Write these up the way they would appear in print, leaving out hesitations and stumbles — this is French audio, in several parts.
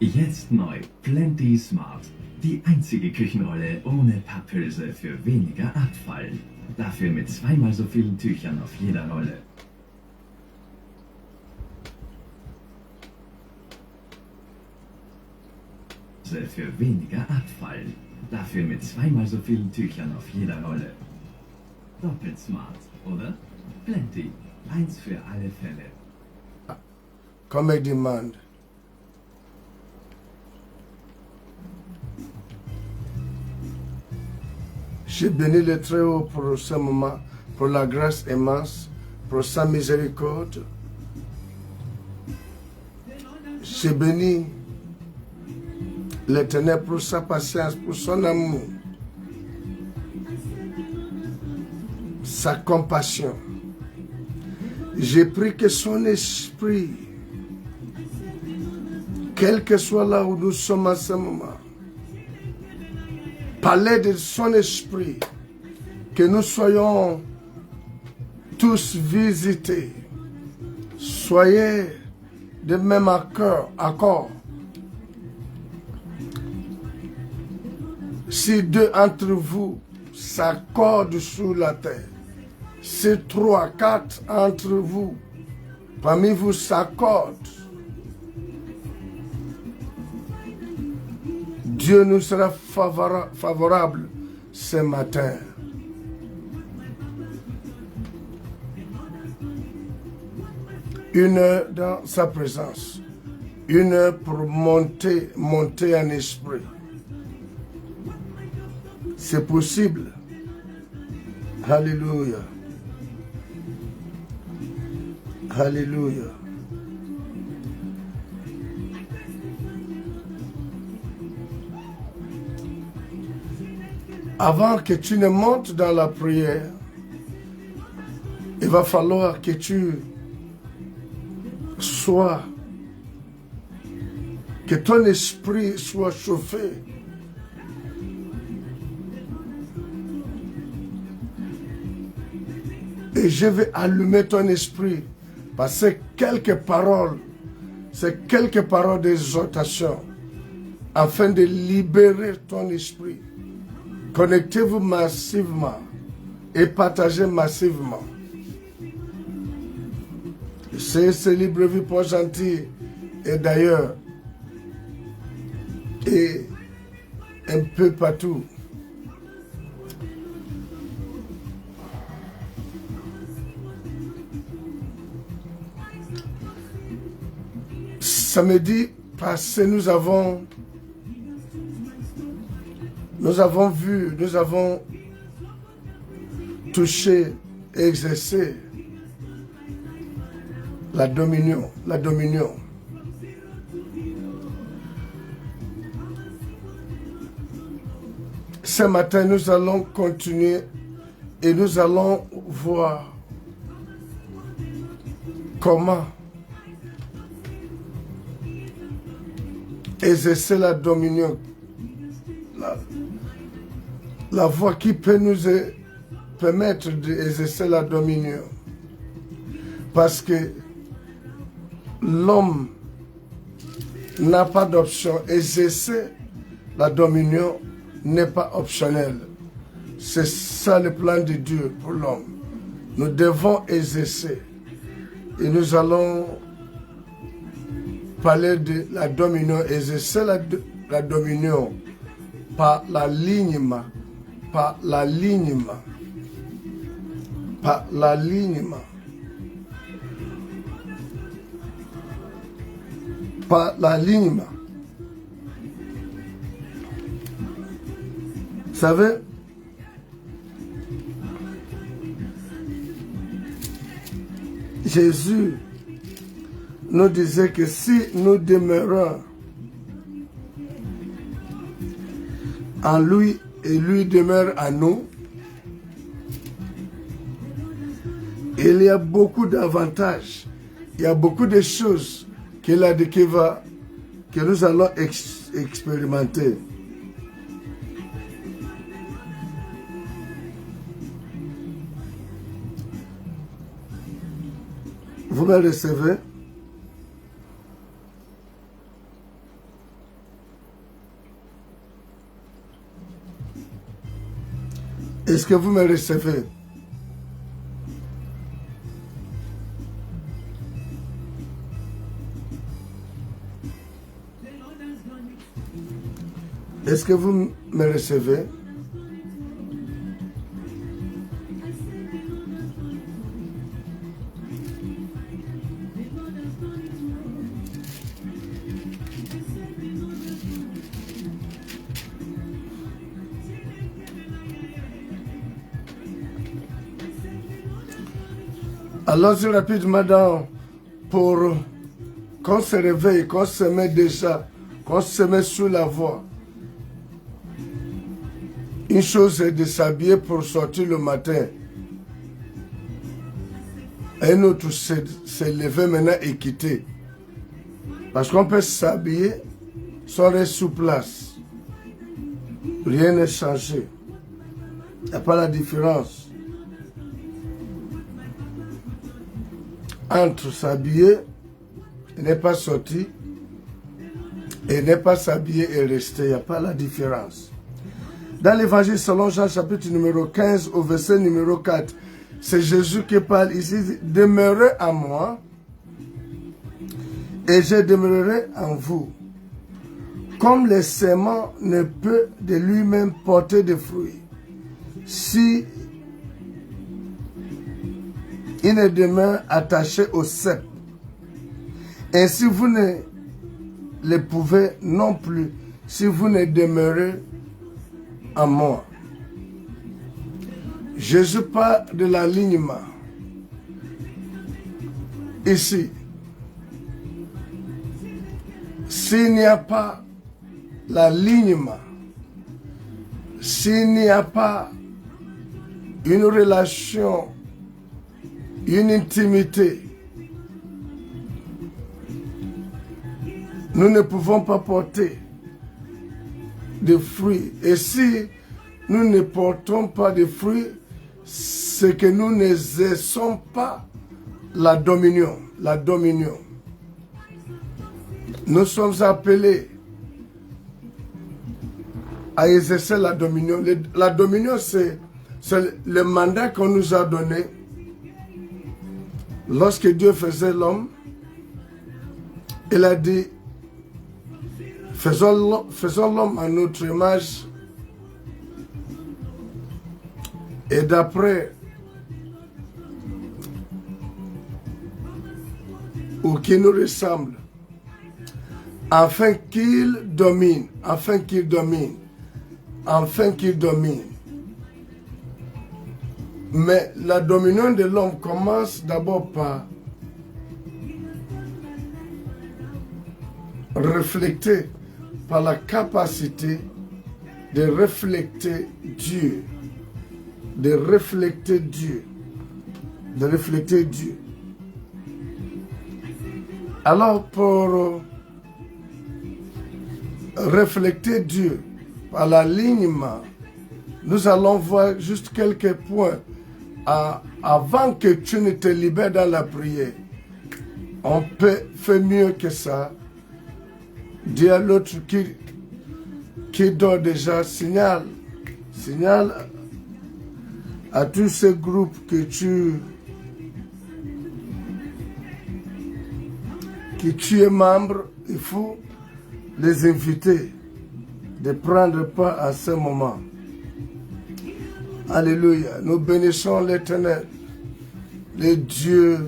Jetzt neu Plenty Smart. Die einzige Küchenrolle ohne Papphülse für weniger Abfall. Dafür mit zweimal so vielen Tüchern auf jeder Rolle. Für weniger Abfall. Dafür mit zweimal so vielen Tüchern auf jeder Rolle. Doppelt smart, oder? Plenty. Eins für alle Fälle. Comme il demande. Je bénis le Très-Haut pour ce moment, pour la grâce immense, pour sa miséricorde. Je bénis l'Éternel pour sa patience, pour son amour, sa compassion. J'ai pris que son esprit, quel que soit là où nous sommes à ce moment, parler de son esprit, que nous soyons tous visités. Soyez de même accord. Si deux entre vous s'accordent sur la terre, si 3, 4 entre vous, parmi vous s'accordent, Dieu nous sera favorable ce matin. Une heure dans sa présence, une heure pour monter en esprit. C'est possible. Alléluia. Alléluia. Avant que tu ne montes dans la prière, il va falloir que tu sois, que ton esprit soit chauffé. Et je vais allumer ton esprit parce que c'est quelques paroles d'exhortation afin de libérer ton esprit. Connectez-vous massivement et partagez massivement. C'est ce libre-vie pour gentil et d'ailleurs et un peu partout. Samedi passé, nous avons touché et exercé la dominion. Ce matin, nous allons continuer et nous allons voir comment exercer la dominion. La voie qui peut nous permettre d'exercer la dominion. Parce que l'homme n'a pas d'option. Exercer la dominion n'est pas optionnel. C'est ça le plan de Dieu pour l'homme. Nous devons exercer. Et nous allons parler de la dominion. Exercer la dominion par l'alignement. Par l'alignement. Par l'alignement. Par l'alignement. Vous savez, Jésus nous disait que si nous demeurons en lui et lui demeure en nous, il y a beaucoup d'avantages, il y a beaucoup de choses qu'il a dit que nous allons expérimenter. Vous me recevez? Est-ce que vous me recevez? Est-ce que vous me recevez? Allons-y rapidement pour qu'on se réveille, qu'on se met déjà, qu'on se met sous la voie. Une chose est de s'habiller pour sortir le matin. Et une autre, c'est se lever maintenant et quitter. Parce qu'on peut s'habiller sans rester sous place. Rien n'est changé. Il n'y a pas la différence entre s'habiller et ne pas sortir et ne pas s'habiller et rester. Il n'y a pas la différence. Dans l'évangile selon Jean chapitre numéro 15 au verset numéro 4, c'est Jésus qui parle ici. Demeurez en moi et je demeurerai en vous. Comme le sément ne peut de lui-même porter de fruits, si il ne demeure attaché au cep. Ainsi vous ne le pouvez non plus si vous ne demeurez en moi. Jésus parle de l'alignement. Ici, s'il n'y a pas l'alignement, s'il n'y a pas une relation, une intimité, nous ne pouvons pas porter de fruits. Et si nous ne portons pas de fruits, c'est que nous n'exerçons pas la dominion. La dominion. Nous sommes appelés à exercer la dominion. La dominion, c'est le mandat qu'on nous a donné. Lorsque Dieu faisait l'homme, il a dit, faisons l'homme à notre image et d'après ou qui nous ressemble, afin qu'il domine, afin qu'il domine, afin qu'il domine. Mais la dominion de l'homme commence d'abord par refléter, par la capacité de refléter Dieu, de refléter Dieu, de refléter Dieu. Alors pour refléter Dieu par l'alignement, nous allons voir juste quelques points avant que tu ne te libères dans la prière. On peut faire mieux que ça. Dis à l'autre qui dort déjà, signale à tous ces groupes que tu es membre, il faut les inviter de prendre part à ce moment. Alléluia. Nous bénissons l'Éternel, le Dieu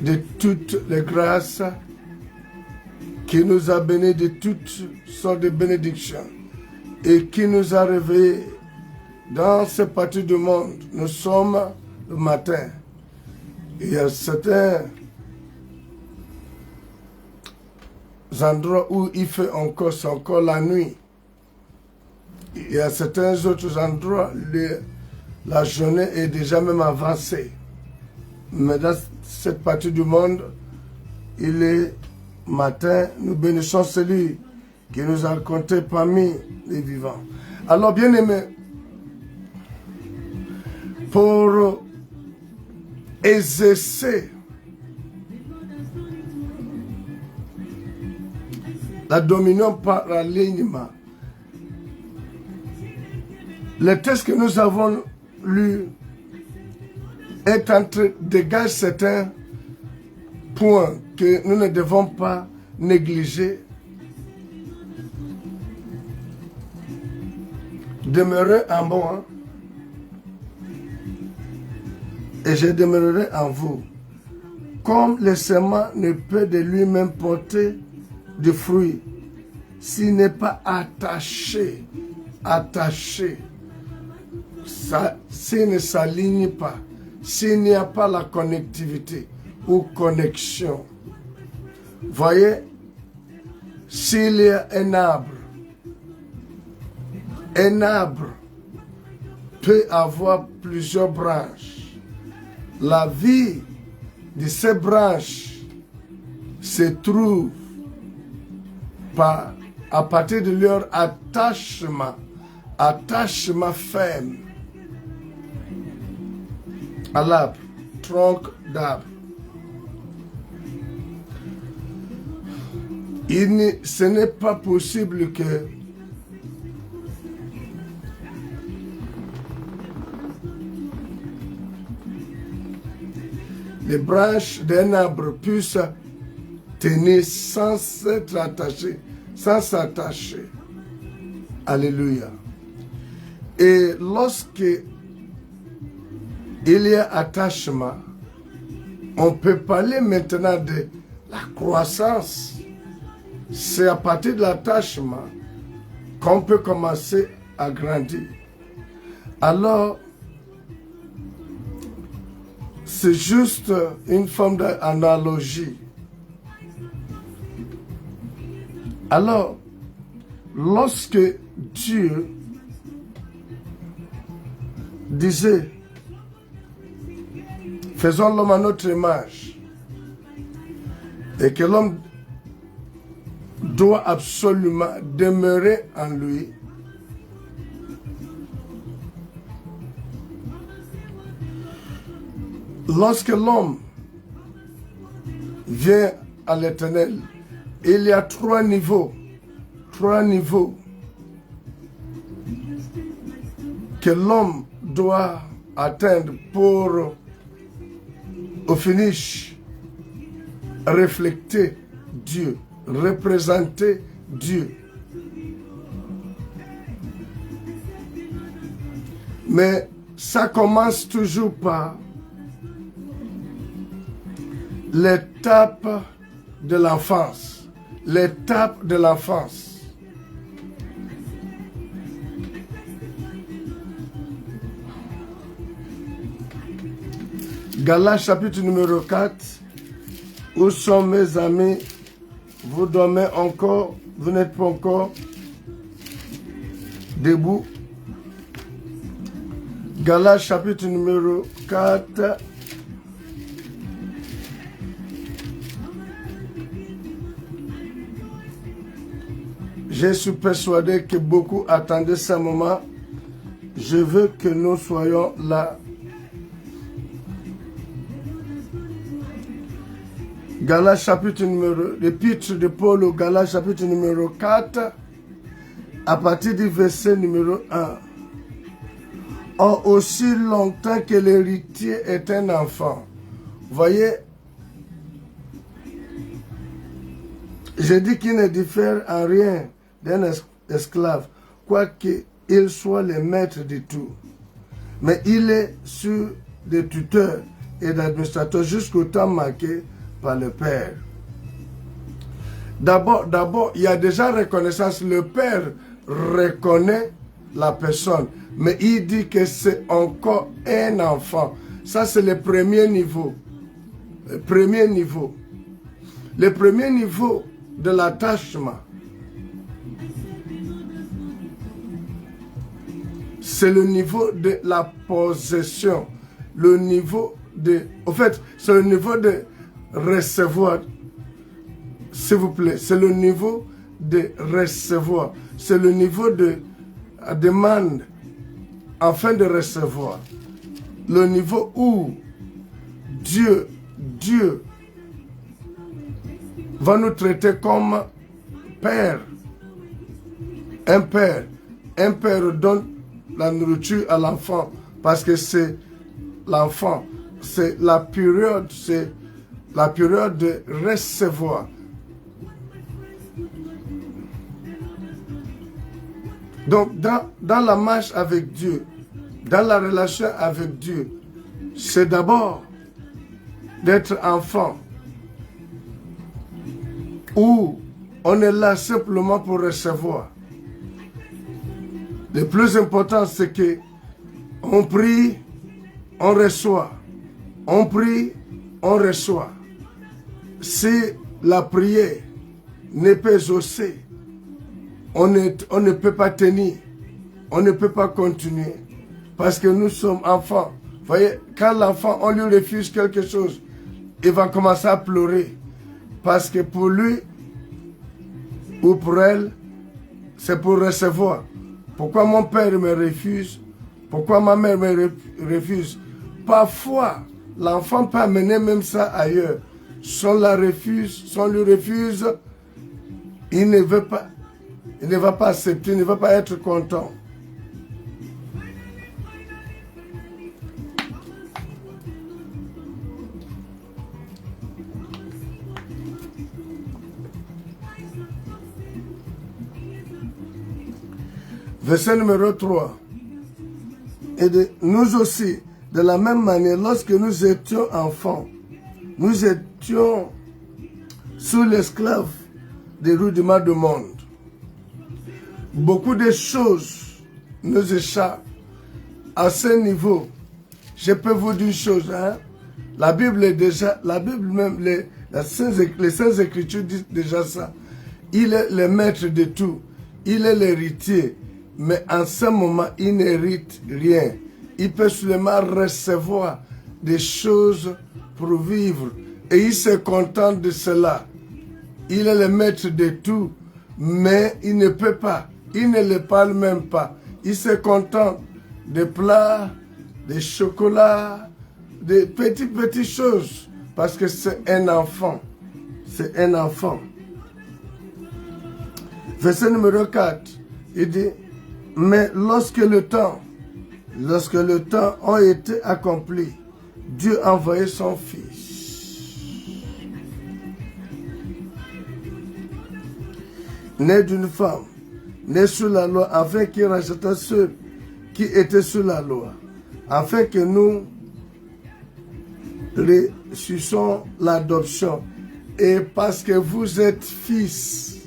de toutes les grâces, qui nous a bénis de toutes sortes de bénédictions et qui nous a réveillés dans cette partie du monde. Nous sommes le matin. Il y a certains endroits où il fait encore, c'est encore la nuit. Il y a certains autres endroits, la journée est déjà même avancée. Mais dans cette partie du monde, il est matin. Nous bénissons celui qui nous a compté parmi les vivants. Alors, bien-aimés, pour exercer la dominion par l'alignement, Le texte que nous avons lu est entre dégage certains points que nous ne devons pas négliger. Demeurez en moi et je demeurerai en vous. Comme le sément ne peut de lui-même porter du fruit s'il n'est pas attaché, s'il ne s'aligne pas, s'il n'y a pas la connectivité ou connexion. Voyez, s'il y a un arbre peut avoir plusieurs branches. La vie de ces branches se trouve à partir de leur attachement ferme à l'arbre, tronc d'arbre. Ce n'est pas possible que les branches d'un arbre puissent tenir sans s'être attachées, sans s'attacher. Alléluia. Et lorsque il y a attachement, on peut parler maintenant de la croissance. C'est à partir de l'attachement qu'on peut commencer à grandir. Alors, c'est juste une forme d'analogie. Alors, lorsque Dieu disait, faisons l'homme à notre image, et que l'homme doit absolument demeurer en lui, lorsque l'homme vient à l'Éternel, il y a trois niveaux que l'homme doit atteindre pour, au finish, refléter Dieu, représenter Dieu. Mais ça commence toujours par l'étape de l'enfance. L'étape de l'enfance. Galates chapitre numéro 4. Où sont mes amis? Vous dormez encore? Vous n'êtes pas encore debout? Galates chapitre numéro 4. Je suis persuadé que beaucoup attendaient ce moment. Je veux que nous soyons là. Galates chapitre numéro, l'épître de Paul au Galates chapitre numéro 4, à partir du verset numéro 1. Or, aussi longtemps que l'héritier est un enfant. Voyez, je dis qu'il ne diffère en rien d'un esclave, quoique il soit le maître de tout. Mais il est sur des tuteurs et d'administrateurs jusqu'au temps marqué par le Père. D'abord, il y a déjà reconnaissance. Le Père reconnaît la personne, mais il dit que c'est encore un enfant. Ça, c'est le premier niveau. Le premier niveau. Le premier niveau de l'attachement, c'est le niveau de la possession. Le niveau de... En fait, c'est le niveau de recevoir. S'il vous plaît, c'est le niveau de recevoir. C'est le niveau de demande afin de recevoir. Le niveau où Dieu va nous traiter comme père. Un père donne la nourriture à l'enfant parce que c'est l'enfant. C'est la période de recevoir. Donc, dans la marche avec Dieu, dans la relation avec Dieu, c'est d'abord d'être enfant, où on est là simplement pour recevoir. Le plus important, c'est que on prie, on reçoit. On prie, on reçoit. Si la prière n'est pas exaucée, on ne peut pas tenir, on ne peut pas continuer, parce que nous sommes enfants. Vous voyez, quand l'enfant, on lui refuse quelque chose, il va commencer à pleurer, parce que pour lui ou pour elle, c'est pour recevoir. Pourquoi mon père me refuse? Pourquoi ma mère me refuse? Parfois, l'enfant peut amener même ça ailleurs. Si on lui refuse, il ne veut pas. Il ne va pas accepter, il ne va pas être content. Verset numéro 3. Nous aussi, de la même manière, lorsque nous étions enfants, nous étions sous l'esclave des rudiments du monde. Beaucoup de choses nous échappent. À ce niveau, je peux vous dire une chose. La Bible est déjà, la Bible même, les Saintes Écritures disent déjà ça. Il est le maître de tout. Il est l'héritier. Mais en ce moment, il n'hérite rien. Il peut seulement recevoir des choses pour vivre. Et il se contente de cela. Il est le maître de tout. Mais il ne peut pas. Il ne le parle même pas. Il se contente des plats, des chocolats, des petites choses. Parce que c'est un enfant. C'est un enfant. Verset numéro 4. Il dit, mais lorsque le temps a été accompli, Dieu a envoyé son Fils, né d'une femme, né sous la loi, afin qu'il rachète ceux qui étaient sous la loi, afin que nous ressuscions l'adoption. Et parce que vous êtes fils,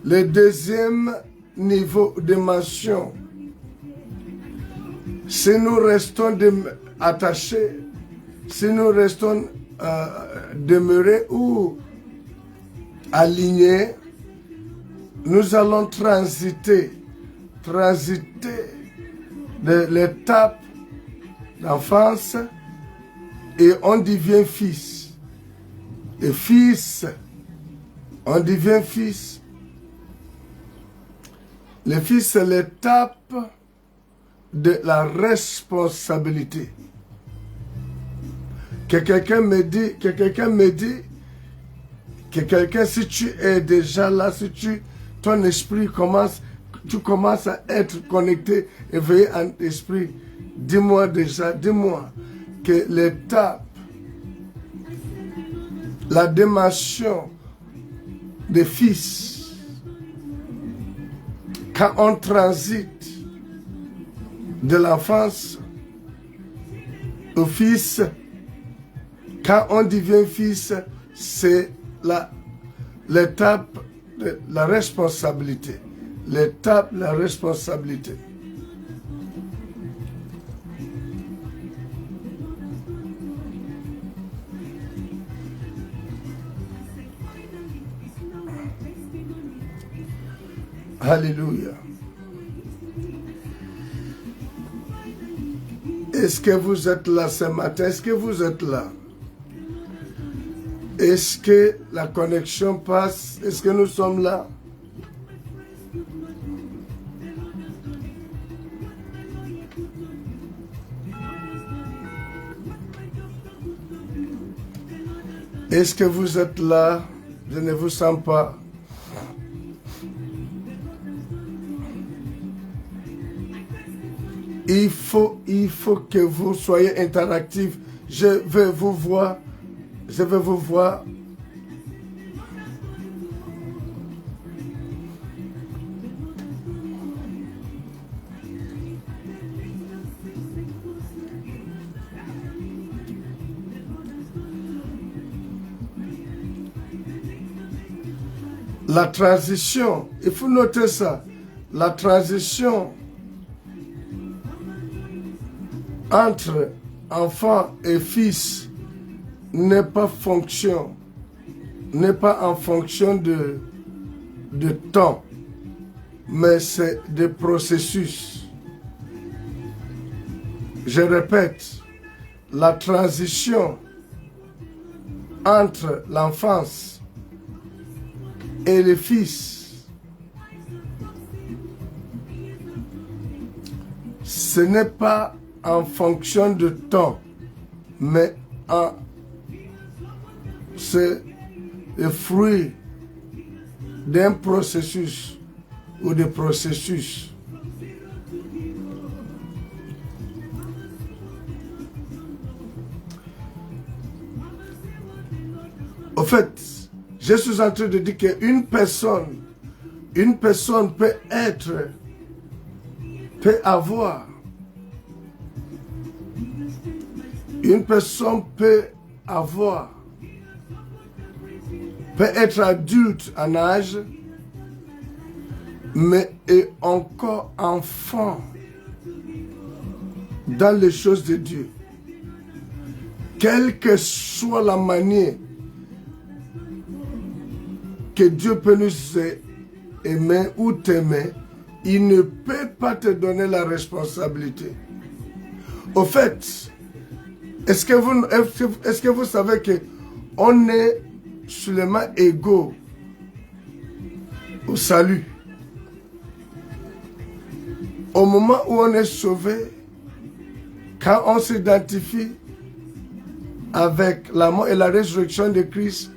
le deuxième niveau de mention, si nous restons attachés, si nous restons demeurés ou alignés, nous allons transiter de l'étape d'enfance et on devient fils. Et fils, on devient fils. Le fils, c'est l'étape de la responsabilité. Que quelqu'un me dit, si tu es déjà là, si ton esprit tu commences à être connecté, éveillé en esprit, dis-moi que l'étape, la dimension des fils, quand on transite de l'enfance au fils, quand on devient fils, c'est l'étape de la responsabilité. L'étape de la responsabilité. Alléluia. Est-ce que vous êtes là ce matin? Est-ce que vous êtes là? Est-ce que la connexion passe? Est-ce que nous sommes là? Est-ce que vous êtes là? Je ne vous sens pas. il faut que vous soyez interactifs. Je vais vous voir. La transition, il faut noter ça. La transition entre enfant et fils n'est pas en fonction de temps, mais c'est des processus. Je répète, la transition entre l'enfance et le fils, ce n'est pas en fonction de temps, mais c'est le fruit d'un processus ou de processus. Au fait, je suis en train de dire qu'une personne peut avoir, peut être adulte en âge, mais est encore enfant dans les choses de Dieu. Quelle que soit la manière que Dieu peut nous aimer ou t'aimer, il ne peut pas te donner la responsabilité. Au fait, est-ce que vous savez que on est seulement égaux au salut? Au moment où on est sauvé, quand on s'identifie avec la mort et la résurrection de Christ,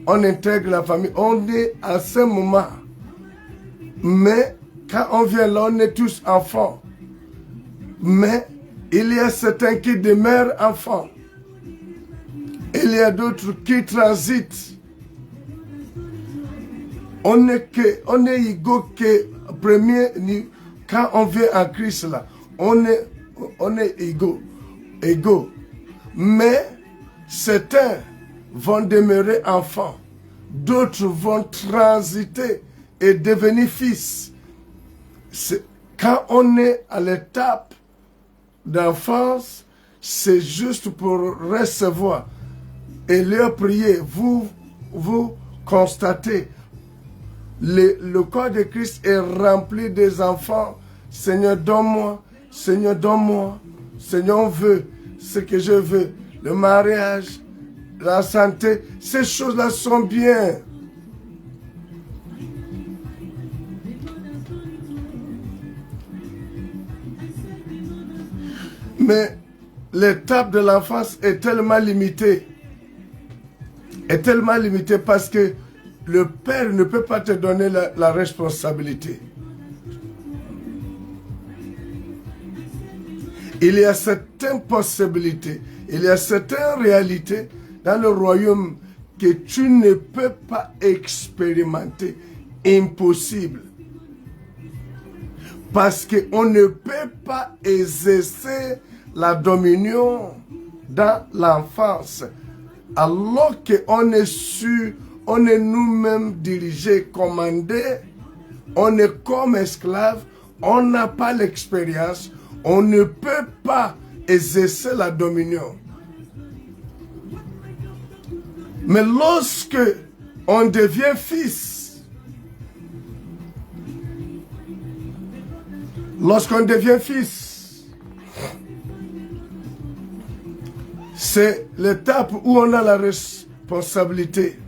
on intègre la famille, on est à ce moment. Mais quand on vient là, on est tous enfants. Mais il y a certains qui demeurent enfants. Il y a d'autres qui transitent. On est égaux que premier, quand on vient en Christ là, on est égaux. Mais certains vont demeurer enfants, d'autres vont transiter et devenir fils. Quand on est à l'étape d'enfance, c'est juste pour recevoir et leur prier. Vous constatez, le corps de Christ est rempli des enfants. Seigneur, donne-moi. Seigneur, donne-moi. Seigneur, on veut ce que je veux. Le mariage, la santé, ces choses-là sont bien. Mais l'étape de l'enfance est tellement limitée. Parce que le père ne peut pas te donner la responsabilité. Il y a certaines possibilités, il y a certaines réalités dans le royaume que tu ne peux pas expérimenter. Impossible. Parce qu'on ne peut pas exercer la dominion dans l'enfance. Alors qu'on est nous-mêmes dirigés, commandés, on est comme esclaves, on n'a pas l'expérience, on ne peut pas exercer la dominion. Mais lorsque on devient fils, c'est l'étape où on a la responsabilité.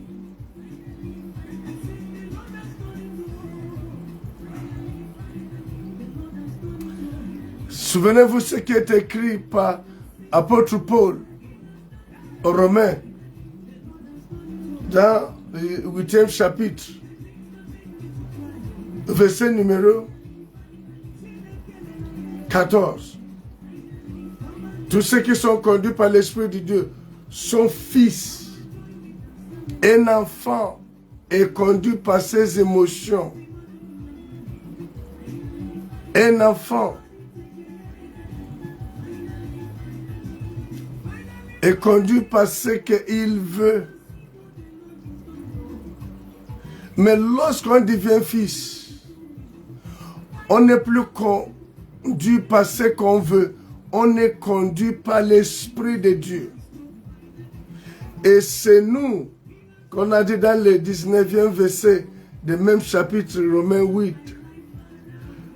Souvenez-vous ce qui est écrit par l'apôtre Paul aux Romains dans le 8e chapitre, verset numéro 14. Tous ceux qui sont conduits par l'Esprit de Dieu sont fils. Un enfant est conduit par ses émotions. Un enfant est conduit par ce qu'il veut. Mais lorsqu'on devient fils, on n'est plus conduit par ce qu'on veut. On est conduit par l'Esprit de Dieu. Et c'est nous qu'on a dit dans le 19e verset du même chapitre Romains 8,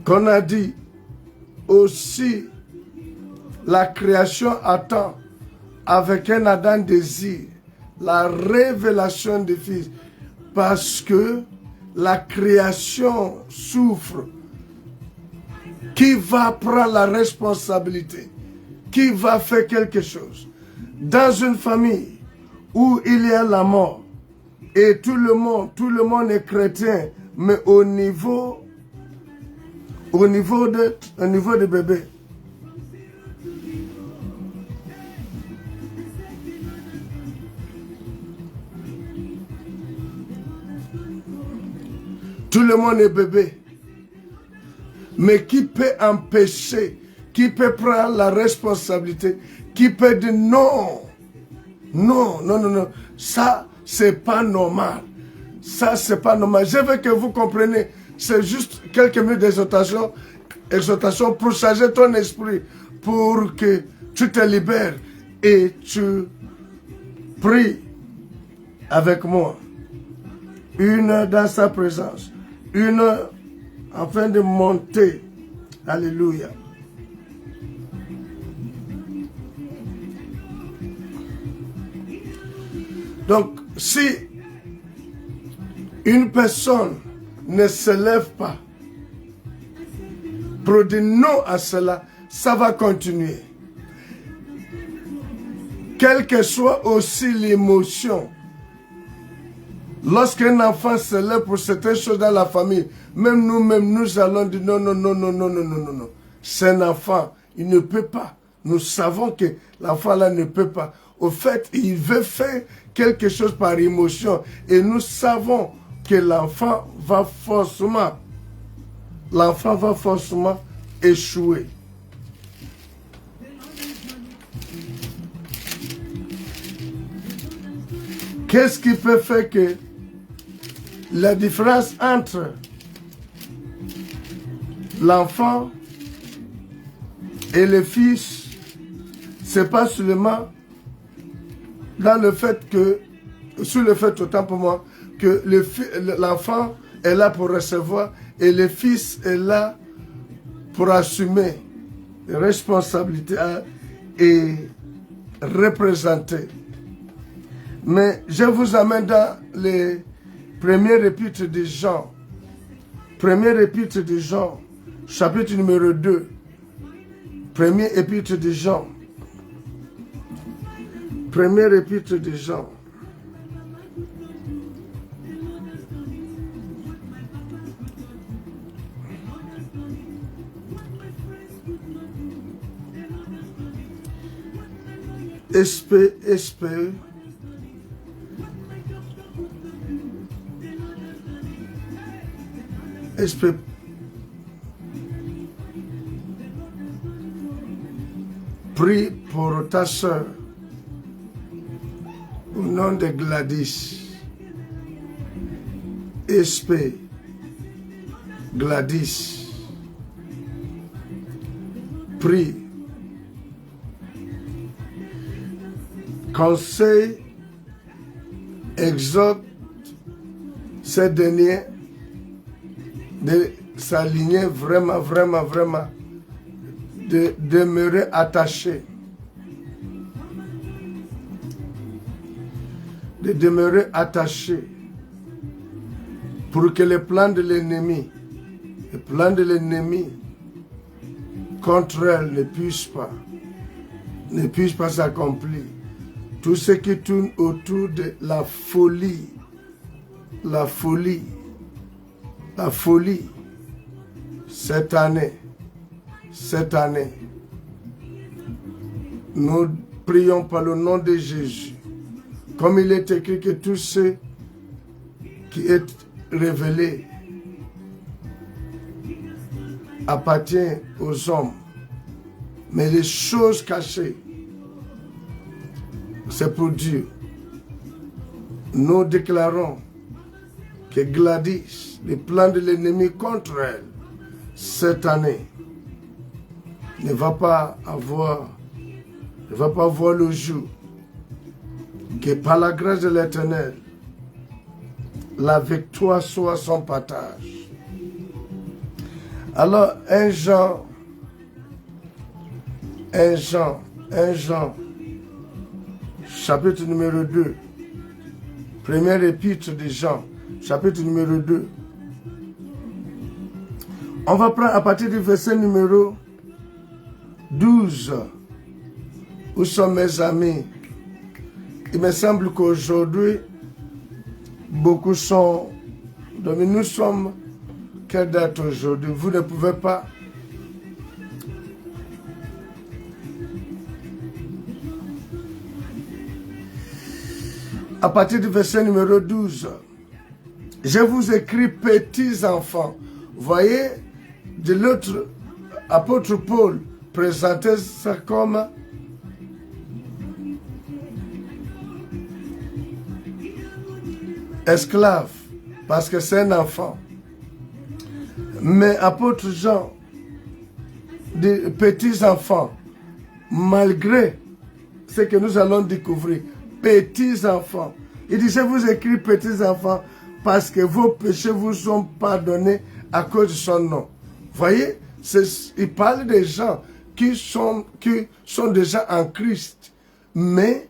qu'on a dit aussi la création attend avec un ardent désir la révélation du Fils, parce que la création souffre. Qui va prendre la responsabilité? Qui va faire quelque chose? Dans une famille où il y a la mort, et tout le monde est chrétien, mais au niveau de bébé. Tout le monde est bébé. Mais qui peut empêcher, qui peut prendre la responsabilité, qui peut dire non, ça c'est pas normal, ça c'est pas normal. Je veux que vous compreniez, c'est juste quelques minutes d'exhortation pour changer ton esprit, pour que tu te libères et tu pries avec moi. 1 heure dans sa présence, 1 heure afin de monter. Alléluia. Donc, si une personne ne se lève pas pour dire non à cela, ça va continuer. Quelle que soit aussi l'émotion, lorsqu'un enfant se lève pour certaines choses dans la famille, même nous-mêmes, nous allons dire non. C'est un enfant, il ne peut pas. Nous savons que l'enfant là ne peut pas. Au fait, il veut faire quelque chose par émotion. Et nous savons que l'enfant va forcément échouer. Qu'est-ce qui peut faire que la différence entre l'enfant et le fils, c'est pas seulement dans le fait que, sur le fait autant pour moi, que l'enfant est là pour recevoir et le fils est là pour assumer les responsabilités et représenter. Mais je vous amène dans les premiers épîtres de Jean. Premier épître de Jean, chapitre numéro 2. Premier épître de Jean. Premier épître de Jean. Prie pour ta soeur au nom de Gladys. Gladys. Prie. Conseil, exhorte ces derniers de s'aligner vraiment, de demeurer attachés. De demeurer attachés pour que les plans de l'ennemi contre elle ne puissent pas s'accomplir. Tout ce qui tourne autour de la folie, cette année, nous prions par le nom de Jésus. Comme il est écrit que tout ce qui est révélé appartient aux hommes. Mais les choses cachées, c'est pour Dieu. Nous déclarons que Gladys, les plans de l'ennemi contre elle, cette année, ne va pas avoir le jour. Que par la grâce de l'Éternel, la victoire soit son partage. Alors, 1 Jean, chapitre numéro 2, première épître de Jean, chapitre numéro 2. On va prendre à partir du verset numéro 12. Où sont mes amis? Il me semble qu'aujourd'hui, beaucoup sont... Donc nous sommes... Quelle date aujourd'hui? Vous ne pouvez pas... À partir du verset numéro 12, je vous écris petits enfants. Voyez, de l'autre, apôtre Paul présentait ça comme esclave, parce que c'est un enfant. Mais apôtre Jean, des petits enfants, malgré ce que nous allons découvrir, petits enfants. Il dit, je vous écris petits enfants parce que vos péchés vous sont pardonnés à cause de son nom. Voyez, il parle des gens qui sont déjà en Christ, mais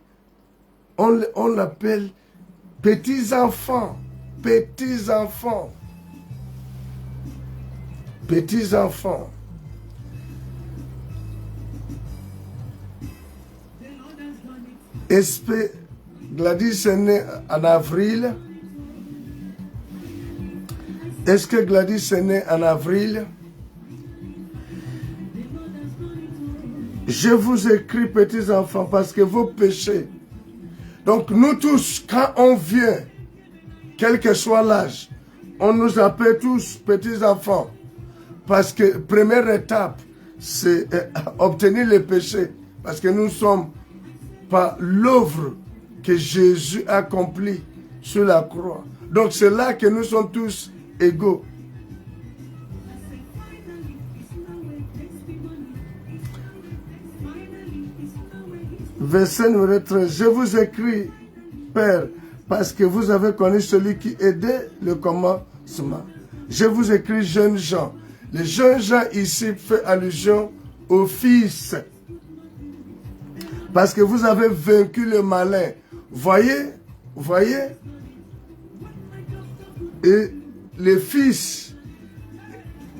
on l'appelle petits enfants, petits enfants, petits enfants. Gladys est née en avril. Est-ce que Gladys est née en avril? Je vous écris, petits enfants, parce que vos péchés. Donc nous tous, quand on vient, quel que soit l'âge, on nous appelle tous petits enfants. Parce que première étape, c'est obtenir le péché. Parce que nous sommes par l'œuvre que Jésus a accomplie sur la croix. Donc c'est là que nous sommes tous égaux. Verset numéro 13. Je vous écris, Père, parce que vous avez connu celui qui aidait le commencement. Je vous écris, jeunes gens. Les jeunes gens ici fait allusion au Fils. Parce que vous avez vaincu le malin. Voyez, et le Fils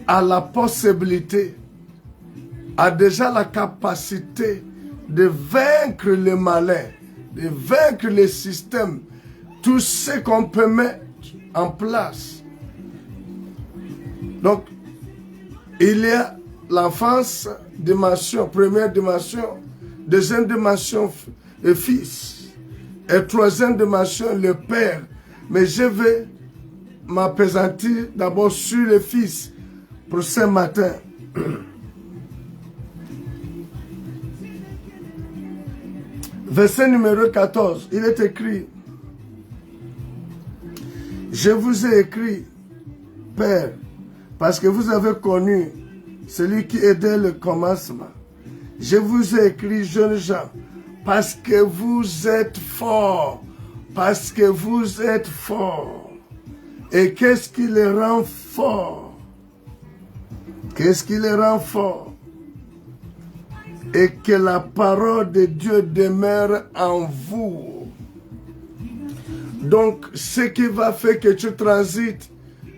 a la possibilité, a déjà la capacité de vaincre le malin, de vaincre le système, tout ce qu'on peut mettre en place. Donc, il y a l'enfance, dimension, première dimension, deuxième dimension, le Fils, et troisième dimension, le Père. Mais je vais m'appesantir d'abord sur le Fils pour ce matin. Verset numéro 14, il est écrit, je vous ai écrit, Père, parce que vous avez connu celui qui aidait le commencement. Je vous ai écrit, jeunes gens, parce que vous êtes forts, parce que vous êtes forts. Et qu'est-ce qui les rend forts? Qu'est-ce qui les rend forts? Et que la parole de Dieu demeure en vous. Donc, ce qui va faire que tu transites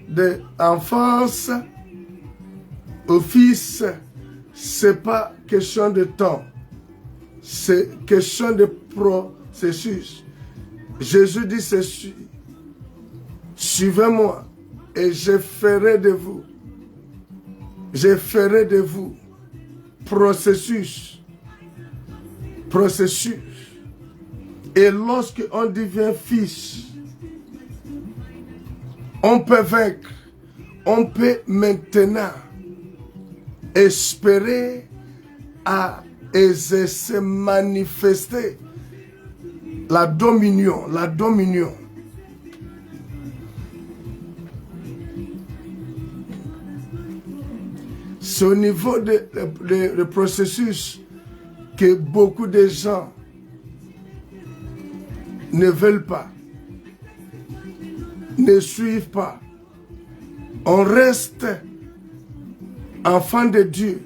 de l'enfance au Fils, c'est pas question de temps. C'est question de processus. Jésus dit ceci. Suivez-moi et je ferai de vous. Je ferai de vous processus. processus. Et lorsque on devient fils, on peut vaincre. On peut maintenant espérer à exercer, manifester la dominion, la dominion. C'est au niveau de processus que beaucoup de gens ne veulent pas, ne suivent pas. On reste enfant de Dieu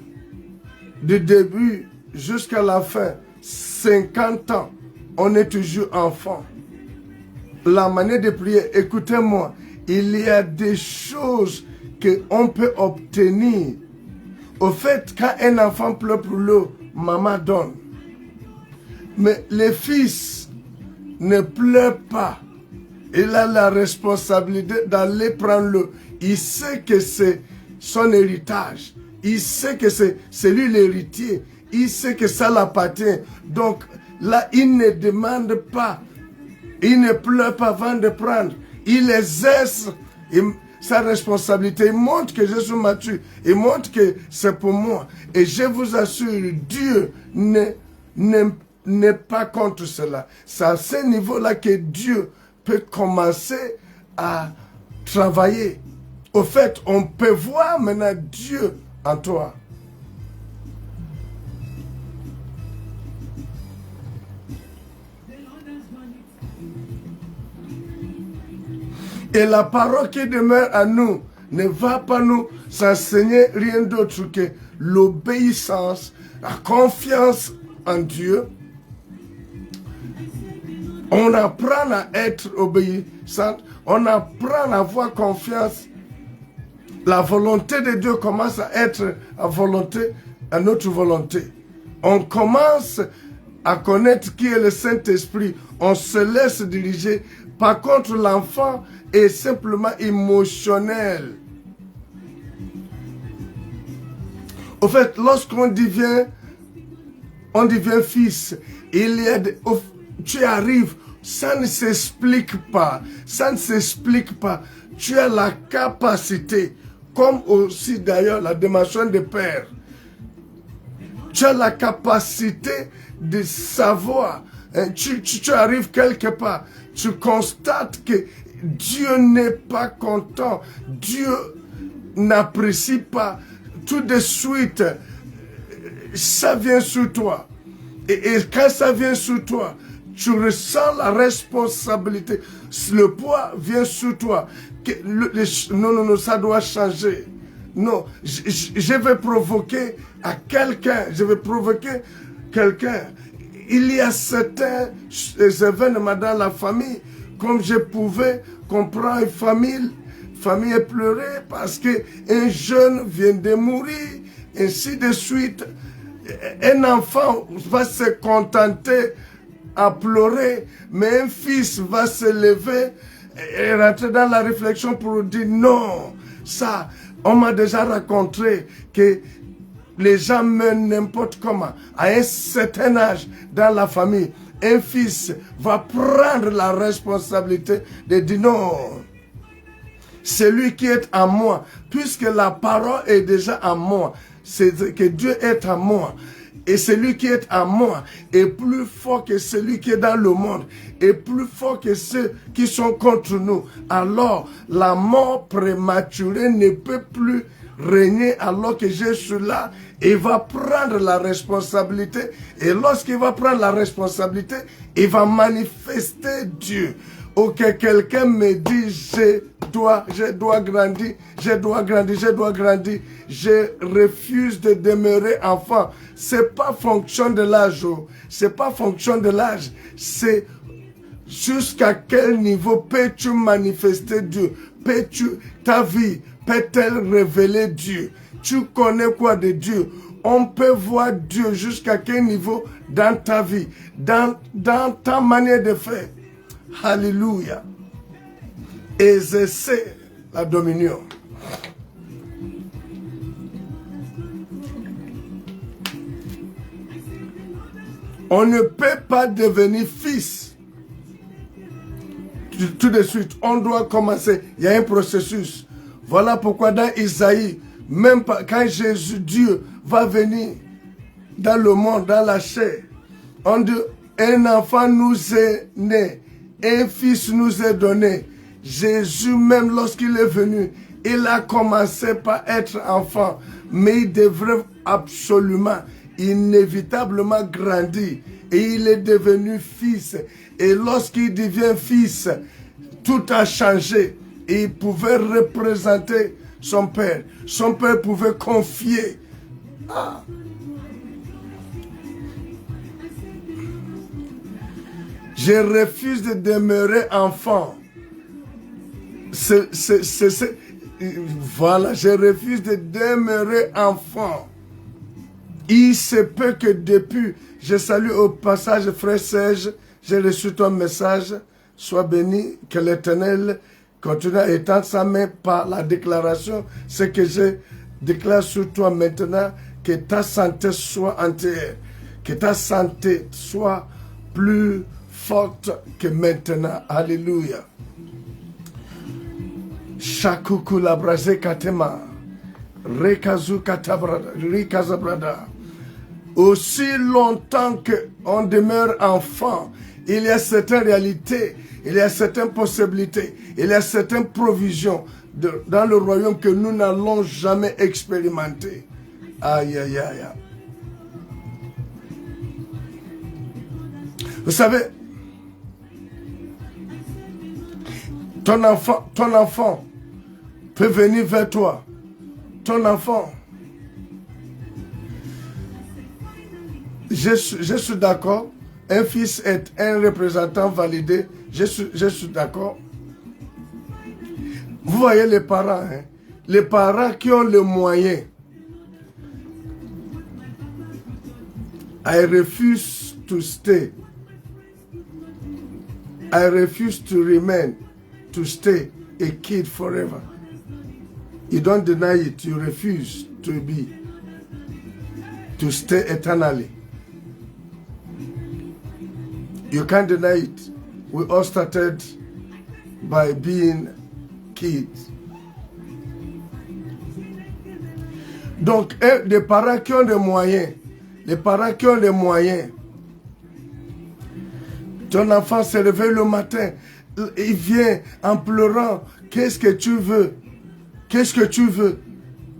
du début jusqu'à la fin. 50 ans, on est toujours enfant. La manière de prier, écoutez-moi, il y a des choses qu'on peut obtenir. Au fait, quand un enfant pleure pour l'eau, maman donne. Mais les fils ne pleurent pas. Il a la responsabilité d'aller prendre l'eau. Il sait que c'est son héritage. Il sait que c'est lui l'héritier. Il sait que ça l'appartient. Donc là, il ne demande pas. Il ne pleure pas avant de prendre. Il exerce sa responsabilité. Il montre que je suis mature. Il montre que c'est pour moi. Et je vous assure, Dieu n'est pas contre cela. C'est à ce niveau-là que Dieu peut commencer à travailler. Au fait, on peut voir maintenant Dieu en toi. Et la parole qui demeure à nous ne va pas nous enseigner rien d'autre que l'obéissance, la confiance en Dieu. On apprend à être obéissant, on apprend à avoir confiance. La volonté de Dieu commence à être à notre volonté. On commence à connaître qui est le Saint-Esprit. On se laisse diriger. Par contre, l'enfant est simplement émotionnel. Au fait, lorsqu'on devient fils, il y a tu arrives, ça ne s'explique pas. Ça ne s'explique pas. Tu as la capacité, comme aussi d'ailleurs la dimension de père. Tu as la capacité de savoir. Tu arrives quelque part. Tu constates que Dieu n'est pas content. Dieu n'apprécie pas. Tout de suite, ça vient sur toi. Et quand ça vient sur toi, tu ressens la responsabilité. Le poids vient sur toi. Non, ça doit changer. Non, je vais provoquer à quelqu'un. Je vais provoquer quelqu'un. Il y a certains événements dans la famille, comme je pouvais comprendre une famille est pleurée parce qu'un jeune vient de mourir, ainsi de suite. Un enfant va se contenter à pleurer, mais un fils va se lever et rentrer dans la réflexion pour dire non. Ça, on m'a déjà raconté que les gens meurent n'importe comment. À un certain âge dans la famille, un fils va prendre la responsabilité de dire non. Celui qui est en moi, puisque la parole est déjà en moi, c'est que Dieu est en moi. Et celui qui est en moi est plus fort que celui qui est dans le monde, est plus fort que ceux qui sont contre nous. Alors, la mort prématurée ne peut plus régner alors que je suis là. Il va prendre la responsabilité. Et lorsqu'il va prendre la responsabilité, il va manifester Dieu. Ou que quelqu'un me dit, je dois grandir. Je refuse de demeurer enfant. C'est pas fonction de l'âge. C'est pas fonction de l'âge. C'est jusqu'à quel niveau peux-tu manifester Dieu? Ta vie peut-elle révéler Dieu? Tu connais quoi de Dieu? On peut voir Dieu jusqu'à quel niveau dans ta vie, dans ta manière de faire. Alléluia. Exercer la dominion. On ne peut pas devenir fils tout de suite. On doit commencer. Il y a un processus. Voilà pourquoi dans Isaïe, même quand Jésus, Dieu, va venir dans le monde, dans la chair, on dit, un enfant nous est né, un fils nous est donné. Jésus, même lorsqu'il est venu, il a commencé par être enfant, mais il devrait absolument, inévitablement grandir. Et il est devenu fils. Et lorsqu'il devient fils, tout a changé. Et il pouvait représenter son père. Son père pouvait confier. Ah. Je refuse de demeurer enfant. Voilà, je refuse de demeurer enfant. Il se peut que depuis, je salue au passage frère Serge, j'ai reçu ton message, sois béni, que l'Éternel continue à étendre sa main par la déclaration, ce que je déclare sur toi maintenant, que ta santé soit entière, que ta santé soit plus forte que maintenant. Alléluia. Shakuku la brase katema. Rekazu katabrada. Rikazabrada. Aussi longtemps qu'on demeure enfant, il y a certaines réalités, il y a certaines possibilités, il y a certaines provisions dans le royaume que nous n'allons jamais expérimenter. Aïe, aïe, aïe. Vous savez, ton enfant peut venir vers toi. Ton enfant, je suis d'accord. Un fils est un représentant validé. Je suis d'accord. Vous voyez les parents, hein? Les parents qui ont les moyens. I refuse to stay. I refuse to remain, to stay a kid forever. You don't deny it. You refuse to stay eternally. You can't deny it. We all started by being kids. Donc, les parents qui ont des moyens, ton enfant se réveille le matin, il vient en pleurant, qu'est-ce que tu veux? Qu'est-ce que tu veux?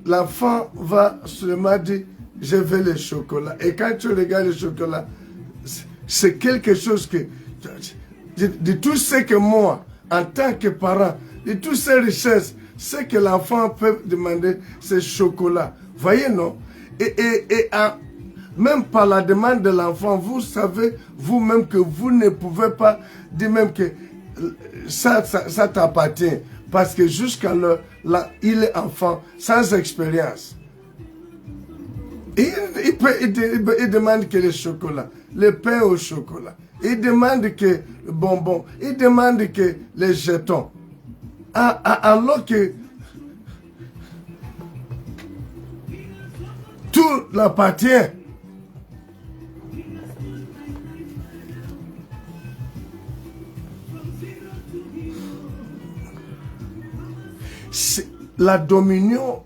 L'enfant va seulement dire, je veux le chocolat. Et quand tu regardes le chocolat, c'est quelque chose que, de tout ce que moi, en tant que parent, de toutes ces richesses, ce que l'enfant peut demander, c'est chocolat. Voyez, non? Même par la demande de l'enfant, vous savez vous-même que vous ne pouvez pas dire même que ça t'appartient. Parce que jusqu'à là, il est enfant, sans expérience. Il demande que le chocolat, le pain au chocolat. Il demande que le bonbon. Il demande que les jetons. Alors que tout l'appartient. La dominion,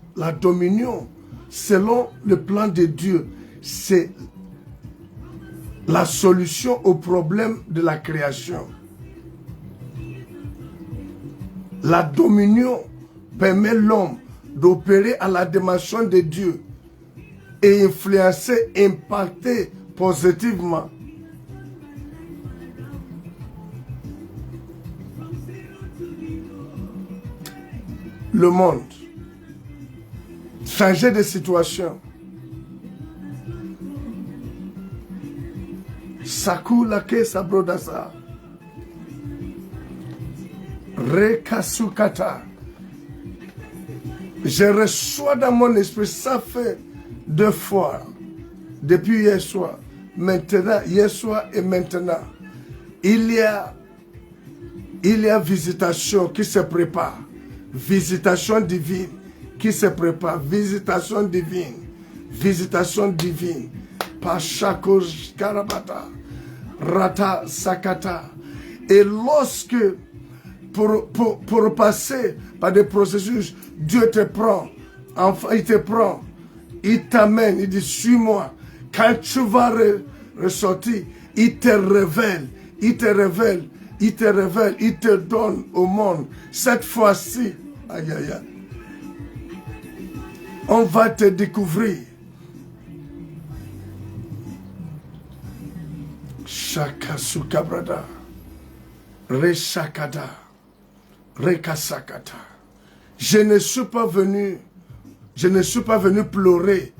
selon le plan de Dieu, c'est la solution au problème de la création. La dominion permet l'homme d'opérer à la dimension de Dieu et influencer, impacter positivement le monde, changer de situation. Sakula ke sabrodasa. Rekasukata. Je reçois dans mon esprit, ça fait 2 fois, depuis hier soir, maintenant, hier soir et maintenant, il y a visitation qui se prépare. Visitation divine qui se prépare. Visitation divine. Visitation divine. Pachakos Karabata, Rata Sakata. Et lorsque, pour passer par des processus, Dieu te prend, enfin, il te prend, il t'amène, il dit, suis-moi. Quand tu vas ressortir, il te révèle, il te révèle, il te révèle, il te donne au monde. Cette fois-ci, aïe aïe aïe, on va te découvrir. Shakasukabrada, Reshakada, Rekasakata. Je ne suis pas venu pleurer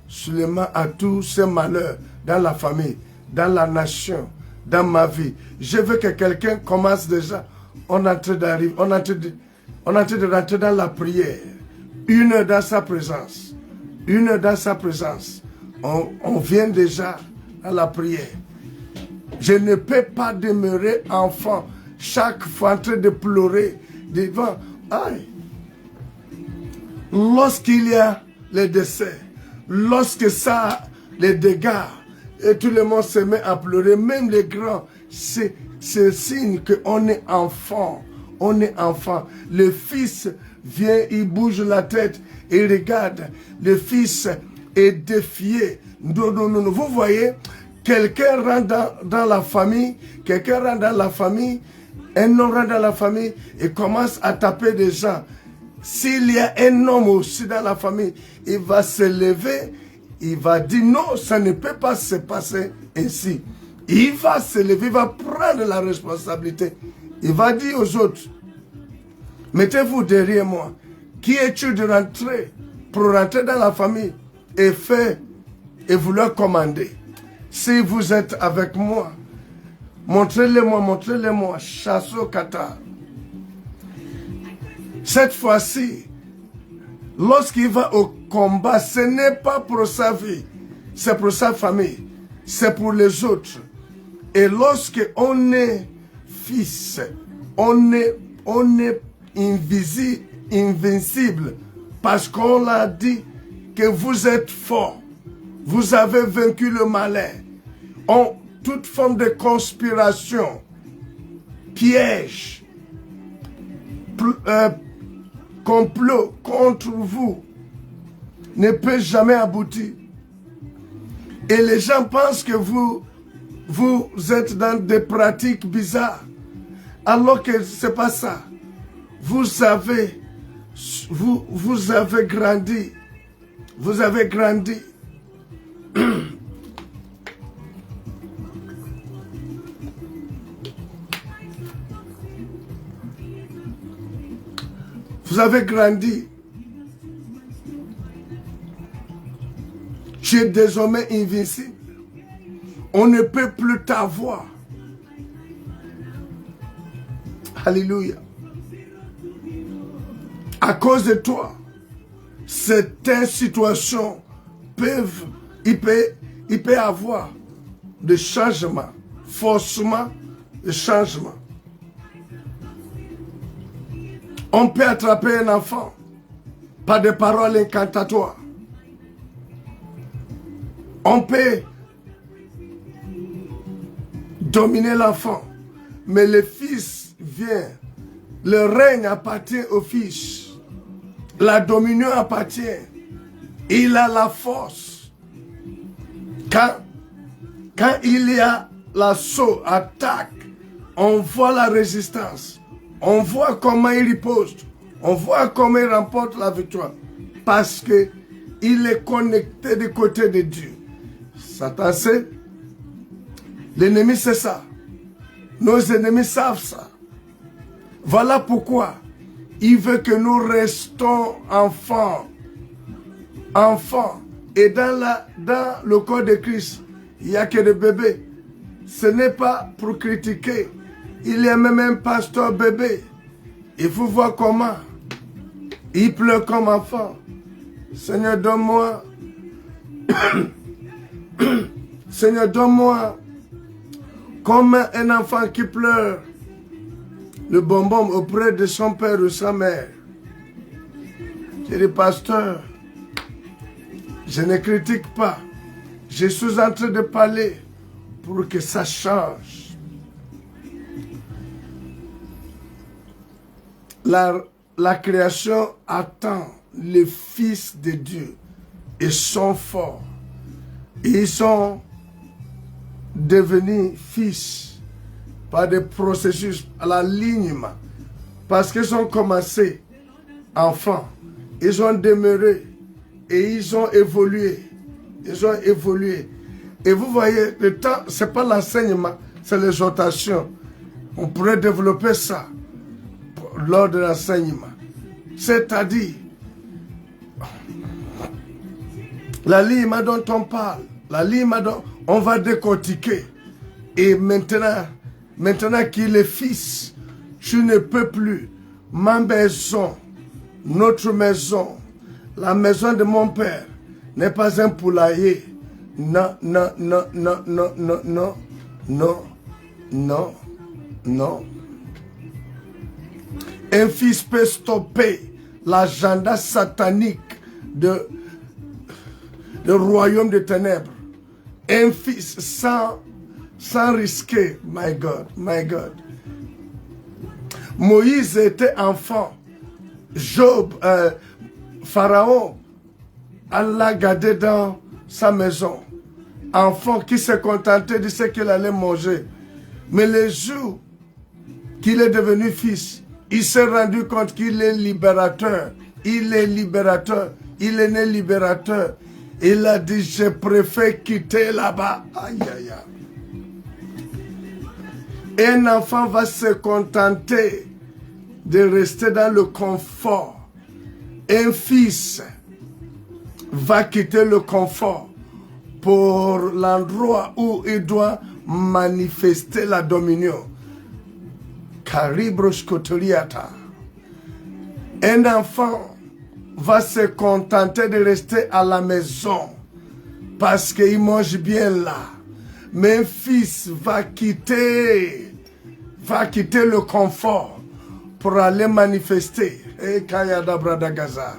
seulement à tous ces malheurs dans la famille, dans la nation, dans ma vie. Je veux que quelqu'un commence déjà. On est en train d'arriver, on est en train de rentrer dans la prière. 1 heure dans sa présence. 1 heure dans sa présence. On vient déjà à la prière. Je ne peux pas demeurer enfant chaque fois en train de pleurer devant. Aïe. Lorsqu'il y a les décès, lorsque ça, les dégâts, et tout le monde se met à pleurer, même les grands, c'est signe qu'on est enfant. On est enfant. Le fils vient, il bouge la tête, il regarde. Le fils est défié. Non. Vous voyez, quelqu'un rentre dans la famille, un homme rentre dans la famille et commence à taper des gens. S'il y a un homme aussi dans la famille, il va se lever, il va dire non, ça ne peut pas se passer ainsi. Il va se lever, il va prendre la responsabilité. Il va dire aux autres, mettez-vous derrière moi. Qui es-tu de rentrer pour rentrer dans la famille et faire et vouloir commander? Si vous êtes avec moi, montrez-le-moi, Chasso Kata. Cette fois-ci, lorsqu'il va au combat, ce n'est pas pour sa vie, c'est pour sa famille, c'est pour les autres. Et lorsque on est fils, on est invincible, parce qu'on l'a dit que vous êtes fort, vous avez vaincu le malin. Toute forme de conspiration, piège, complot contre vous ne peut jamais aboutir. Et les gens pensent que vous êtes dans des pratiques bizarres, alors que ce n'est pas ça. Vous avez grandi. Vous avez grandi. Vous avez grandi. Tu es désormais invincible. On ne peut plus t'avoir. Alléluia. À cause de toi, certaines situations il peut avoir des changements, forcément des changements. On peut attraper un enfant par des paroles incantatoires. On peut dominer l'enfant, mais le fils vient. Le règne appartient au fils. La dominion appartient. Il a la force. Quand il y a l'assaut, attaque, on voit la résistance. On voit comment il riposte. On voit comment il remporte la victoire. Parce qu'il est connecté du côté de Dieu. Satan sait. L'ennemi sait ça. Nos ennemis savent ça. Voilà pourquoi il veut que nous restons enfants. Enfants. Et dans le corps de Christ, il n'y a que des bébés. Ce n'est pas pour critiquer. Il y a même un pasteur bébé. Il faut voir comment il pleure comme enfant. Seigneur, donne-moi. Seigneur, donne-moi comme un enfant qui pleure le bonbon auprès de son père ou sa mère. J'ai dit, pasteur, je ne critique pas. Je suis en train de parler pour que ça change. La création attend le Fils de Dieu. Ils sont forts. Ils sont devenus fils par des processus à l'alignement. Parce qu'ils ont commencé enfants. Ils ont demeuré et ils ont évolué. Ils ont évolué. Et vous voyez, le temps, ce n'est pas l'enseignement, c'est l'exhortation. On pourrait développer ça lors de l'enseignement. C'est-à-dire, l'alignement dont on parle, l'alignement dont on va décortiquer. Et maintenant qu'il est fils, tu ne peux plus. Ma maison, notre maison, la maison de mon père n'est pas un poulailler. Non, non, non, non, non, non, non, non, non, non. Un fils peut stopper l'agenda satanique du royaume des ténèbres. Un fils sans risquer. My God, my God. Moïse était enfant. Job, Pharaon, Allah gardait dans sa maison. Enfant qui se contentait de ce qu'il allait manger. Mais le jour qu'il est devenu fils, il s'est rendu compte qu'il est libérateur. Il est libérateur. Il est né libérateur. Il a dit, je préfère quitter là-bas. Aïe, aïe, aïe. Un enfant va se contenter de rester dans le confort. Un fils va quitter le confort pour l'endroit où il doit manifester la dominion. Karibroskotoriata. Un enfant va se contenter de rester à la maison parce qu'il mange bien là. Mais un fils va quitter le confort pour aller manifester. Et Kayada Bradagaza.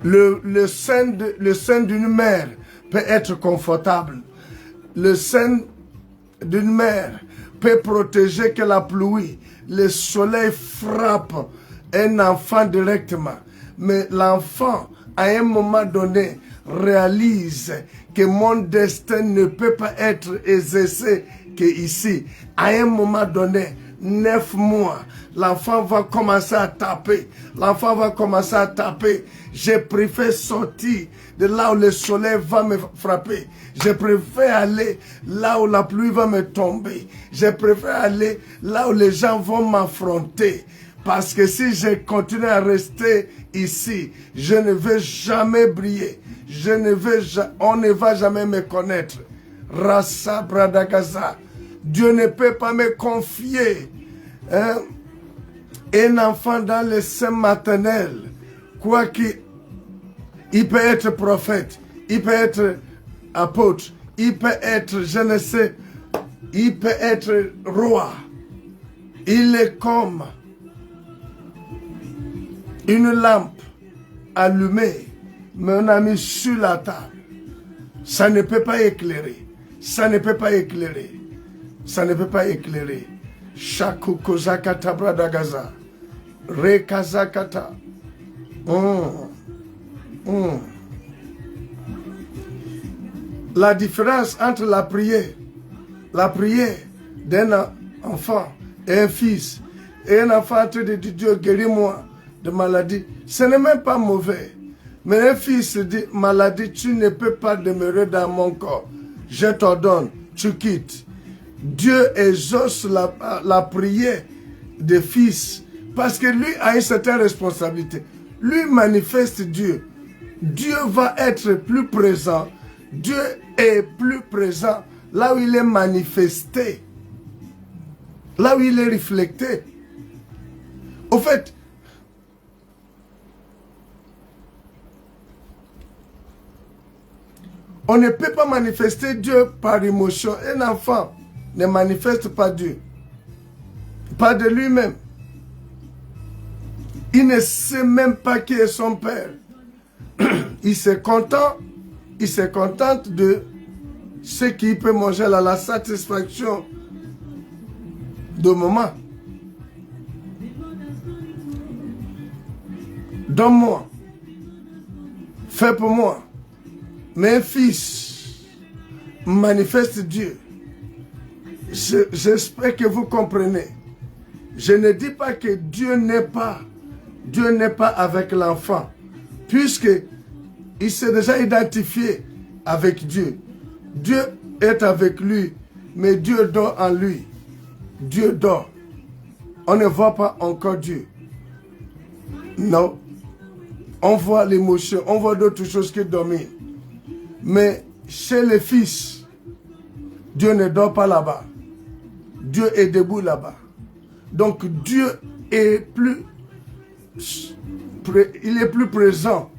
Le sein d'une mère peut être confortable. Le sein d'une mère peut protéger que la pluie, le soleil frappe un enfant directement. Mais l'enfant, à un moment donné, réalise que mon destin ne peut pas être exercé qu'ici. À un moment donné, 9 mois, l'enfant va commencer à taper. L'enfant va commencer à taper. Je préfère sortir de là où le soleil va me frapper. Je préfère aller là où la pluie va me tomber. Je préfère aller là où les gens vont m'affronter. Parce que si je continue à rester ici, je ne vais jamais briller. On ne va jamais me connaître. Rasa Bradagaza. Dieu ne peut pas me confier un enfant dans le sein maternel. Quoi qu'il peut être prophète, il peut être apôtre, il peut être, je ne sais, il peut être roi. Il est comme une lampe allumée, mais on a mis sur la table. Ça ne peut pas éclairer. Ça ne peut pas éclairer. Ça ne peut pas éclairer. Shaku kozakata bradagaza. Rekazakata. La différence entre la prière d'un enfant et un fils, et un enfant en train de dire Dieu guéris-moi de maladie, ce n'est même pas mauvais. Mais un fils dit maladie, tu ne peux pas demeurer dans mon corps. Je t'ordonne, tu quittes. Dieu exauce la prière des fils parce que lui a une certaine responsabilité. Lui manifeste Dieu. Dieu va être plus présent. Dieu est plus présent là où il est manifesté. Là où il est reflété. Au fait, on ne peut pas manifester Dieu par émotion. Un enfant ne manifeste pas Dieu. Pas de lui-même. Il ne sait même pas qui est son père. Il se contente de ce qu'il peut manger là, la satisfaction de moment. Donne-moi. Fais pour moi. Mes fils, manifeste Dieu. J'espère que vous comprenez. Je ne dis pas que Dieu n'est pas avec l'enfant, puisque il s'est déjà identifié avec Dieu. Dieu est avec lui, mais Dieu dort en lui. Dieu dort. On ne voit pas encore Dieu. Non. On voit l'émotion, on voit d'autres choses qui dominent. Mais chez les fils, Dieu ne dort pas là-bas. Dieu est debout là-bas. Donc Dieu est il est plus présent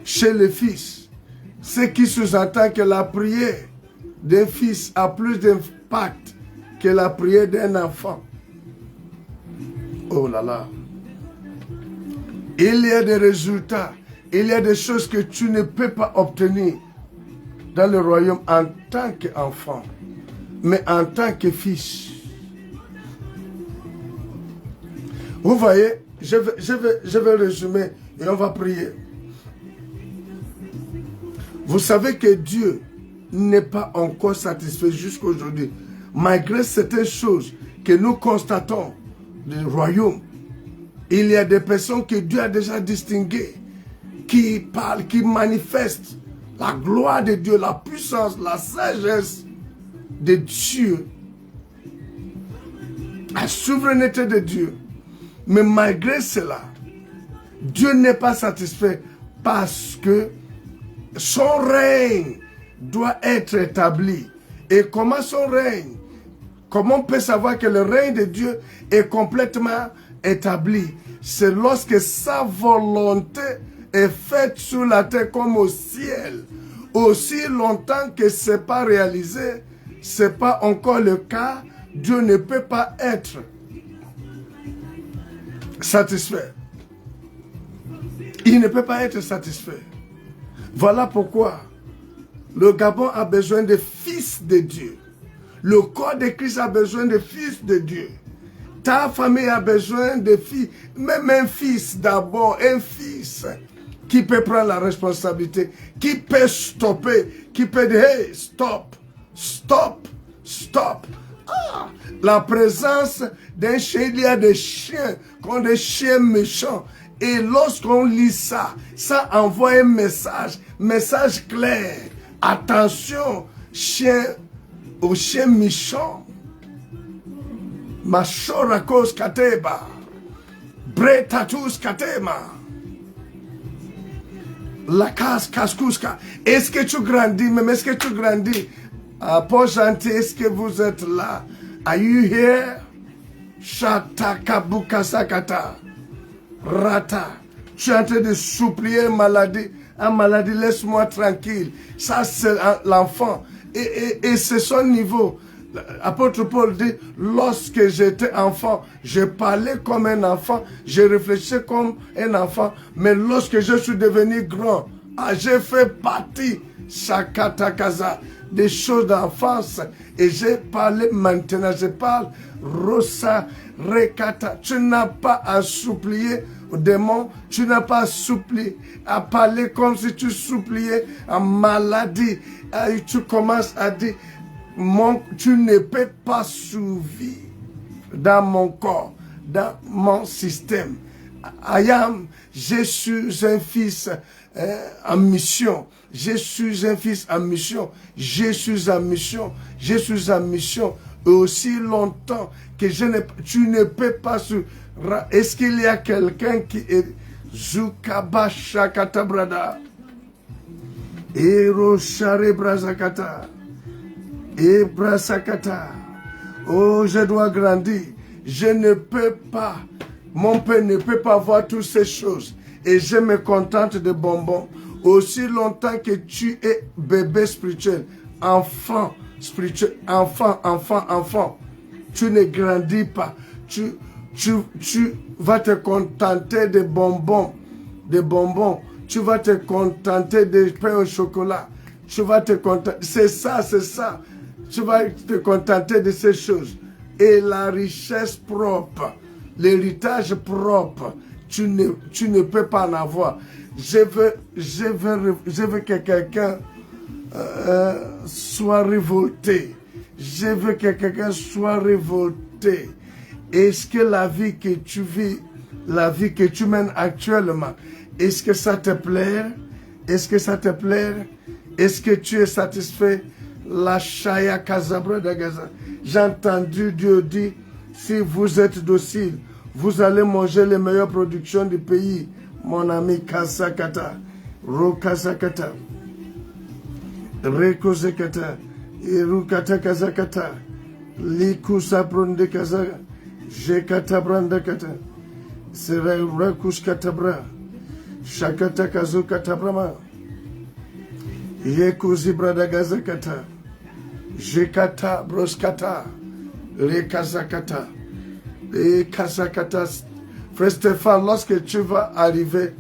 chez les fils. Ce qui sous-entend que la prière d'un fils a plus d'impact que la prière d'un enfant. Oh là là. Il y a des résultats, il y a des choses que tu ne peux pas obtenir dans le royaume en tant qu'enfant, mais en tant que fils. Vous voyez, je vais résumer et on va prier. Vous savez que Dieu n'est pas encore satisfait jusqu'à aujourd'hui, malgré certaines choses que nous constatons du royaume. Il y a des personnes que Dieu a déjà distinguées, qui parlent, qui manifestent la gloire de Dieu, la puissance, la sagesse de Dieu, la souveraineté de Dieu. Mais malgré cela, Dieu n'est pas satisfait parce que son règne doit être établi. Et comment son règne? Comment on peut savoir que le règne de Dieu est complètement établi? C'est lorsque sa volonté est faite sur la terre comme au ciel. Aussi longtemps que ce n'est pas réalisé, ce n'est pas encore le cas, Dieu ne peut pas être satisfait. Il ne peut pas être satisfait. Voilà pourquoi le Gabon a besoin de fils de Dieu. Le corps de Christ a besoin de fils de Dieu. Ta famille a besoin de filles, même un fils d'abord, un fils qui peut prendre la responsabilité, qui peut stopper, qui peut dire hey, stop, stop, stop. Ah, la présence d'un chien, il y a des chiens, comme des chiens méchants. Et lorsqu'on lit ça, ça envoie un message clair. Attention, chien, aux chiens méchants. Mashorakos kateba, bretatus katema, lakas kaskuska. Est-ce que tu grandis, même est-ce que tu grandis? Paul Gentil, est-ce que vous êtes là? Are you here? Shatakabukasakata, rata. Tu es en train de supplier une maladie, laisse-moi tranquille. Ça c'est l'enfant et c'est son niveau. L'apôtre Paul dit, lorsque j'étais enfant, je parlais comme un enfant, je réfléchissais comme un enfant, mais lorsque je suis devenu grand, j'ai fait partie, Shakatakaza, des choses d'enfance, et j'ai parlé maintenant, je parle, Rosa Rekata, tu n'as pas à supplier au démon, tu n'as pas à supplier, à parler comme si tu suppliais en maladie, et tu commences à dire, tu ne peux pas survivre dans mon corps, dans mon système. Je suis un fils en mission. Je suis un fils en mission. Je suis en mission. Je suis en mission. Et aussi longtemps que tu ne peux pas survivre. Est-ce qu'il y a quelqu'un qui est Zukabasha Katabrada? Eroshare Brazakata. Et Brasakata, oh, je dois grandir. Je ne peux pas, mon père ne peut pas voir toutes ces choses. Et je me contente de bonbons. Aussi longtemps que tu es bébé spirituel, enfant spirituel, enfant, tu ne grandis pas. Tu vas te contenter de bonbons, Tu vas te contenter de pain au chocolat. Tu vas te contenter. C'est ça, c'est ça. Tu vas te contenter de ces choses. Et la richesse propre, l'héritage propre, tu ne peux pas en avoir. Je veux que quelqu'un soit révolté. Je veux que quelqu'un soit révolté. Est-ce que la vie que tu vis, la vie que tu mènes actuellement, est-ce que ça te plaît? Est-ce que ça te plaît? Est-ce que tu es satisfait? La Shaya Kazabra de Gaza. J'ai entendu Dieu dire, si vous êtes docile, vous allez manger les meilleures productions du pays. Mon ami Kasakata, Rokasakata, Rekozekata, Irukata Kazakata, Likusa Bronde Kazaga, Jekata Brandakata, Serakus Katabra, Shakata Kazukatabra, Yekuzi Bradagazakata, Jekata Broskata, Rekazakata, et Kazakata. Frère Stéphane, lorsque tu vas arriver,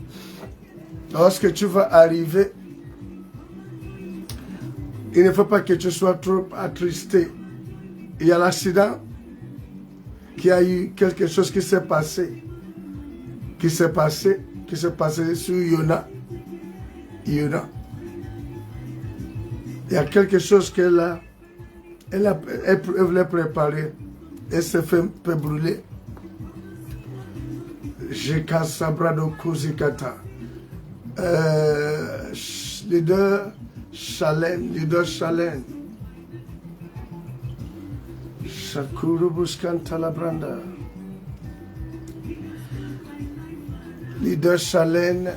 il ne faut pas que tu sois trop attristé. Il y a l'accident, qu'il y a eu quelque chose qui s'est passé, sur Yona. Il y a quelque chose qu'elle voulait préparer et s'est fait peu brûler. Jeka Sabrado Kozikata. Leader Chalen. Shakuru Buskanta Labranda. Leader Chalen.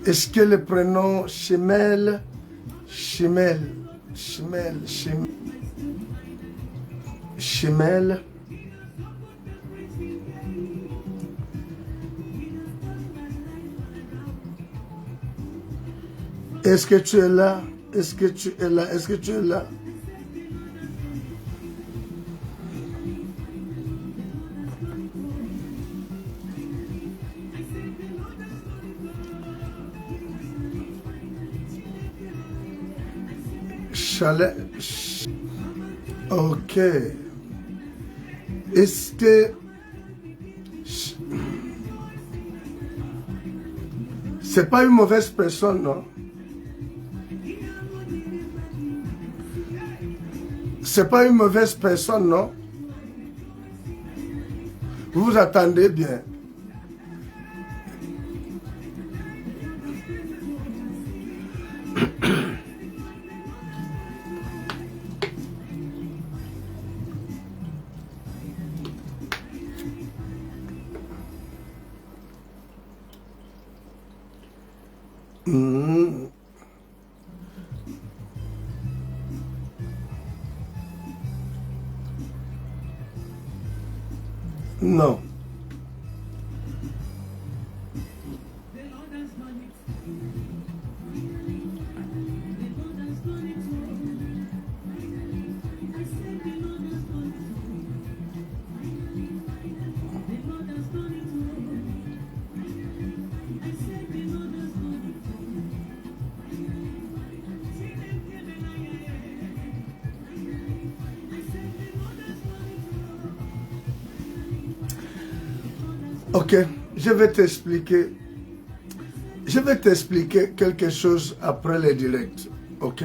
Est-ce que le prénom Chimel. Est-ce que tu es là? Est-ce que tu es là? Est-ce que tu es là? Chalet. Ok. Est-ce que c'est pas une mauvaise personne, non? C'est pas une mauvaise personne, non? Vous vous attendez bien. Non. Ok, je vais t'expliquer quelque chose après les directs, ok?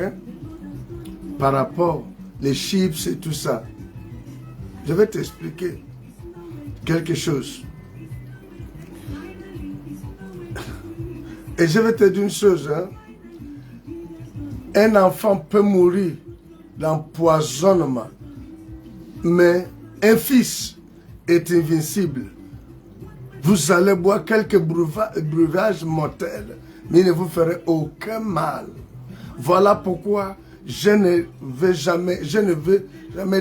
Par rapport les chips et tout ça. Je vais t'expliquer quelque chose. Et je vais te dire une chose, hein? Un enfant peut mourir d'empoisonnement, mais un fils est invincible. Vous allez boire quelques breuvages mortels, mais il ne vous ferez aucun mal. Voilà pourquoi je ne veux jamais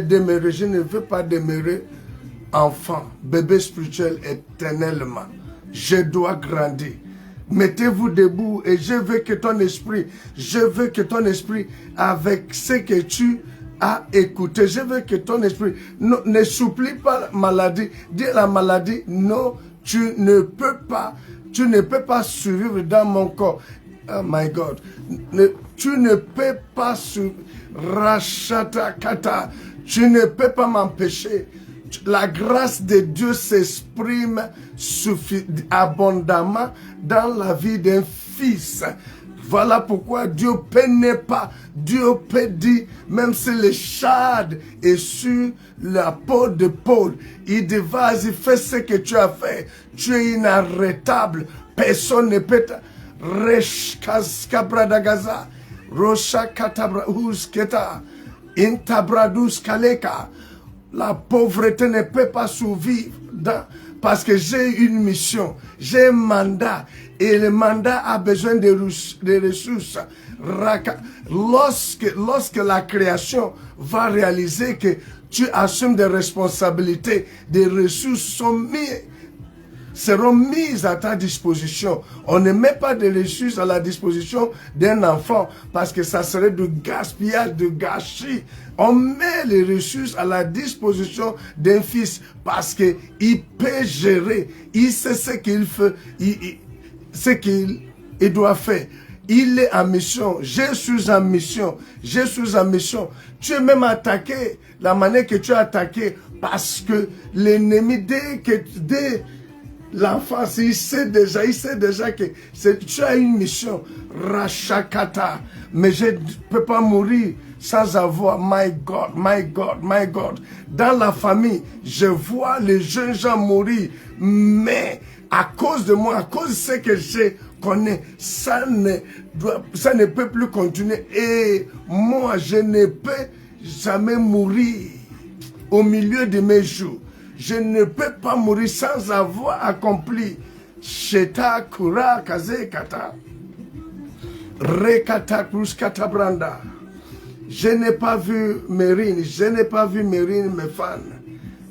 demeurer, je ne veux pas demeurer enfant, bébé spirituel éternellement. Je dois grandir. Mettez-vous debout et je veux que ton esprit, avec ce que tu as écouté, je veux que ton esprit ne supplie pas la maladie. Dis la maladie, non. Tu ne peux pas Tu ne peux pas survivre dans mon corps. Oh my God. Tu ne peux pas survivre. Rachata kata. Tu ne peux pas m'empêcher. La grâce de Dieu s'exprime abondamment dans la vie d'un fils. Voilà pourquoi Dieu peine pas. Dieu peut dire, même si le chad est sur la peau de Paul, il dit, vas-y, fais ce que tu as fait. Tu es inarrêtable. Personne ne peut Reshkaskabradagaza, Rosha Katabrausketa, Intabradus Kaleka. La pauvreté ne peut pas survivre parce que j'ai une mission, j'ai un mandat et le mandat a besoin de ressources. Lorsque la création va réaliser que tu assumes des responsabilités, des ressources seront mises à ta disposition. On ne met pas de ressources à la disposition d'un enfant parce que ça serait du gaspillage, du gâchis. On met les ressources à la disposition d'un fils parce qu'il peut gérer. Il sait ce qu'il fait, ce qu'il doit faire. Il est en mission. Je suis en mission. Je suis en mission. Tu es même attaqué. La manière que tu es attaqué parce que l'ennemi, dès l'enfant, il sait déjà que tu as une mission. Rachakata. Mais je ne peux pas mourir sans avoir, my God, my God, my God. Dans la famille, je vois les jeunes gens mourir. Mais à cause de moi, à cause de ce que je connais, ça ne peut plus continuer. Et moi, je ne peux jamais mourir au milieu de mes jours. Je ne peux pas mourir sans avoir accompli. Sheta kura kaze kata. Rekata kruskata branda. Je n'ai pas vu Mérine. Je n'ai pas vu Mérine me fan.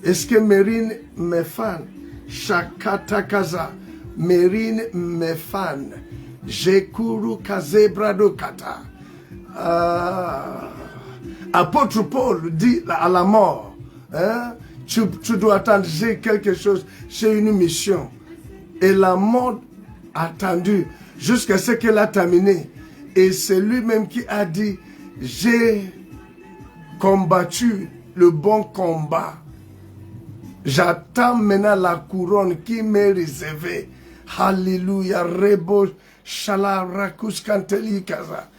Est-ce que Mérine me fan? Shakata kaza. Mérine me fan. Jekuru kaze brado kata. Apôtre Paul dit à la mort, hein? Tu dois attendre, j'ai quelque chose, j'ai une mission. Et la mort a attendu jusqu'à ce qu'elle a terminé. Et c'est lui-même qui a dit, j'ai combattu le bon combat. J'attends maintenant la couronne qui m'est réservée. Alléluia. Rebo shalarakus kanteli kaza.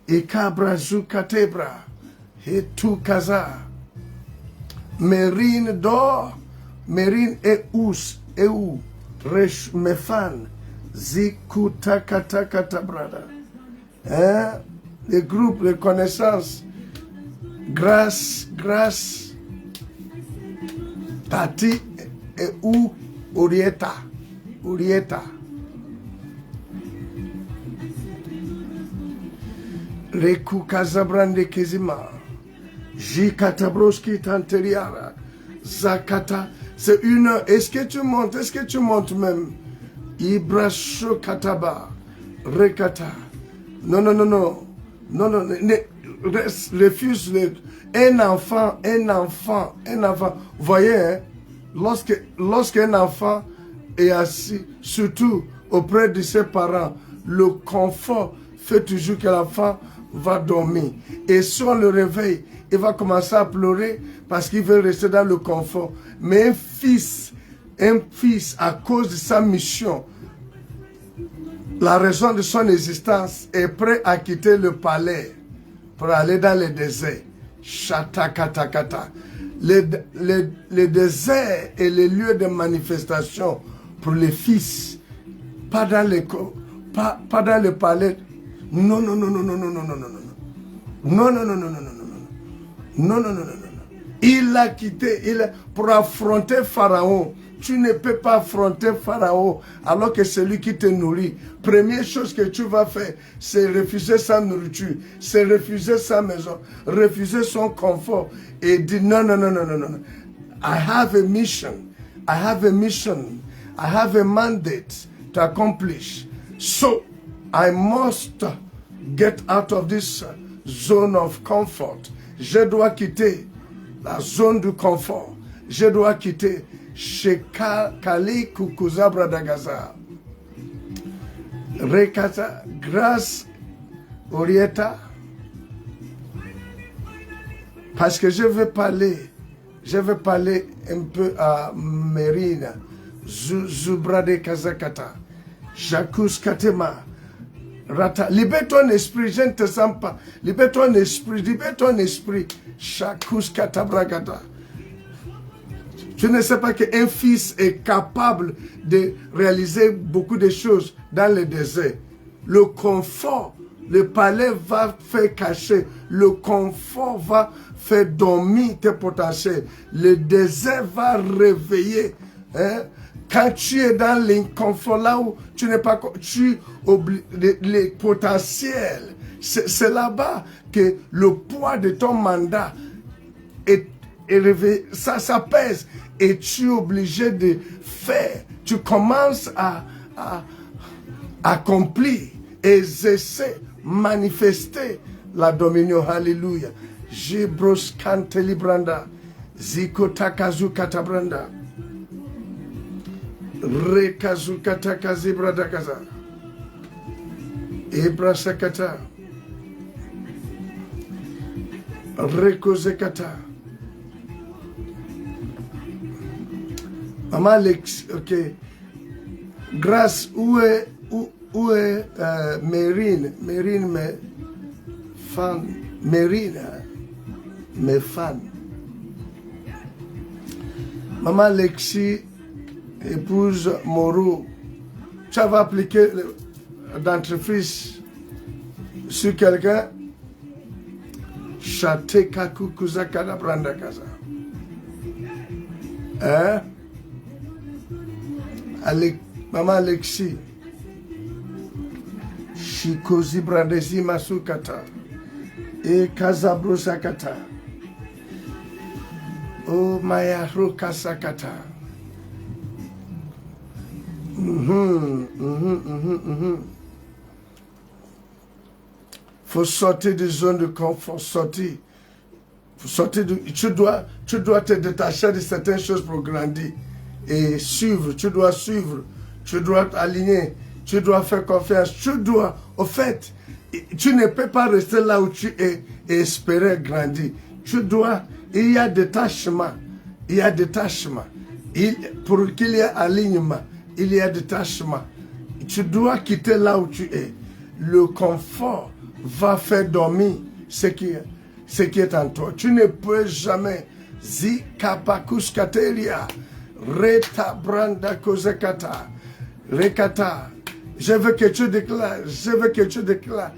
Et kabrazu katebra. Et tout kaza. Mérine dort, Mérine et ous, et où, Resh mefan, zikuta kata kata brada. Hein? Les groupes, les connaissances, grâce, tati et où, Urieta. Reku kazabrande kezima. Jikatabroski tanteriara. Zakata. C'est une heure. Est-ce que tu montes même? Ibrasho kataba. Rekata. Non. Refuse un enfant. Vous voyez, hein? Lorsqu'un enfant est assis, surtout auprès de ses parents, le confort fait toujours que l'enfant va dormir. Et si on le réveille, il va commencer à pleurer parce qu'il veut rester dans le confort. Mais un fils, à cause de sa mission, la raison de son existence, est prêt à quitter le palais pour aller dans le désert. Chatakatakata. Le désert est le lieu de manifestation pour les fils. Pas dans le palais. Non. Il l'a quitté pour affronter Pharaon. Tu ne peux pas affronter Pharaon alors que c'est lui qui te nourrit. Première chose que tu vas faire, c'est refuser sa nourriture, c'est refuser sa maison, refuser son confort et dire non. I have a mission. I have a mandate to accomplish. So I must get out of this zone of comfort. Je dois quitter la zone du confort. Je dois quitter Sheka Kali Kukuzabra Dagaza. Rekata, grâce, Orieta, parce que je vais parler un peu à Merina, Zubrade Kazakata, Jacques Katema, Rata, libère ton esprit, je ne te sens pas, libère ton esprit, Jacques Katabragata. Je ne sais pas qu'un fils est capable de réaliser beaucoup de choses dans le désert. Le confort, le palais va faire cacher. Le confort va faire dormir tes potentiels. Le désert va réveiller. Hein? Quand tu es dans l'inconfort, là où tu n'es pas... les potentiels, c'est là-bas que le poids de ton mandat est réveillé. Ça pèse. Et tu es obligé de faire. Tu commences à accomplir, exercer, manifester la dominion. Alléluia. Jibros kanteli branda. Ziko takazu katabranda. Rekazu katakazi brada kaza. Ebra sakata. Rekoze kata. Maman Alex, ok. Grâce, où est Mérine? Mérine, mes fans. Mérine, mes fans. Maman Alexis, épouse Moreau. Tu vas appliquer d'entreprise sur quelqu'un. Chate kaku kuzakada branda kaza. Hein? Maman Alexis, Shikozi Brandesi Masukata, et Kazabrosakata, Oh Mayaro Kasakata. Faut sortir de zone de confort, sortir. Tu dois te détacher de certaines choses pour grandir. Et suivre, tu dois t'aligner, tu dois faire confiance, au fait, tu ne peux pas rester là où tu es et espérer grandir. Il y a détachement, pour qu'il y ait alignement, il y a détachement. Tu dois quitter là où tu es. Le confort va faire dormir ce qui est en toi. Tu ne peux jamais, Zikapakus Kateria, Reta Branda Kozekata, Rekata. Je veux que tu déclares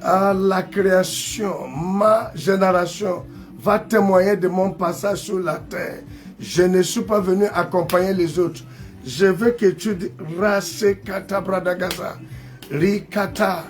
à la création, ma génération va témoigner de mon passage sur la terre. Je ne suis pas venu accompagner les autres. Je veux que tu dises Rasekata Bradagaza, Rikata,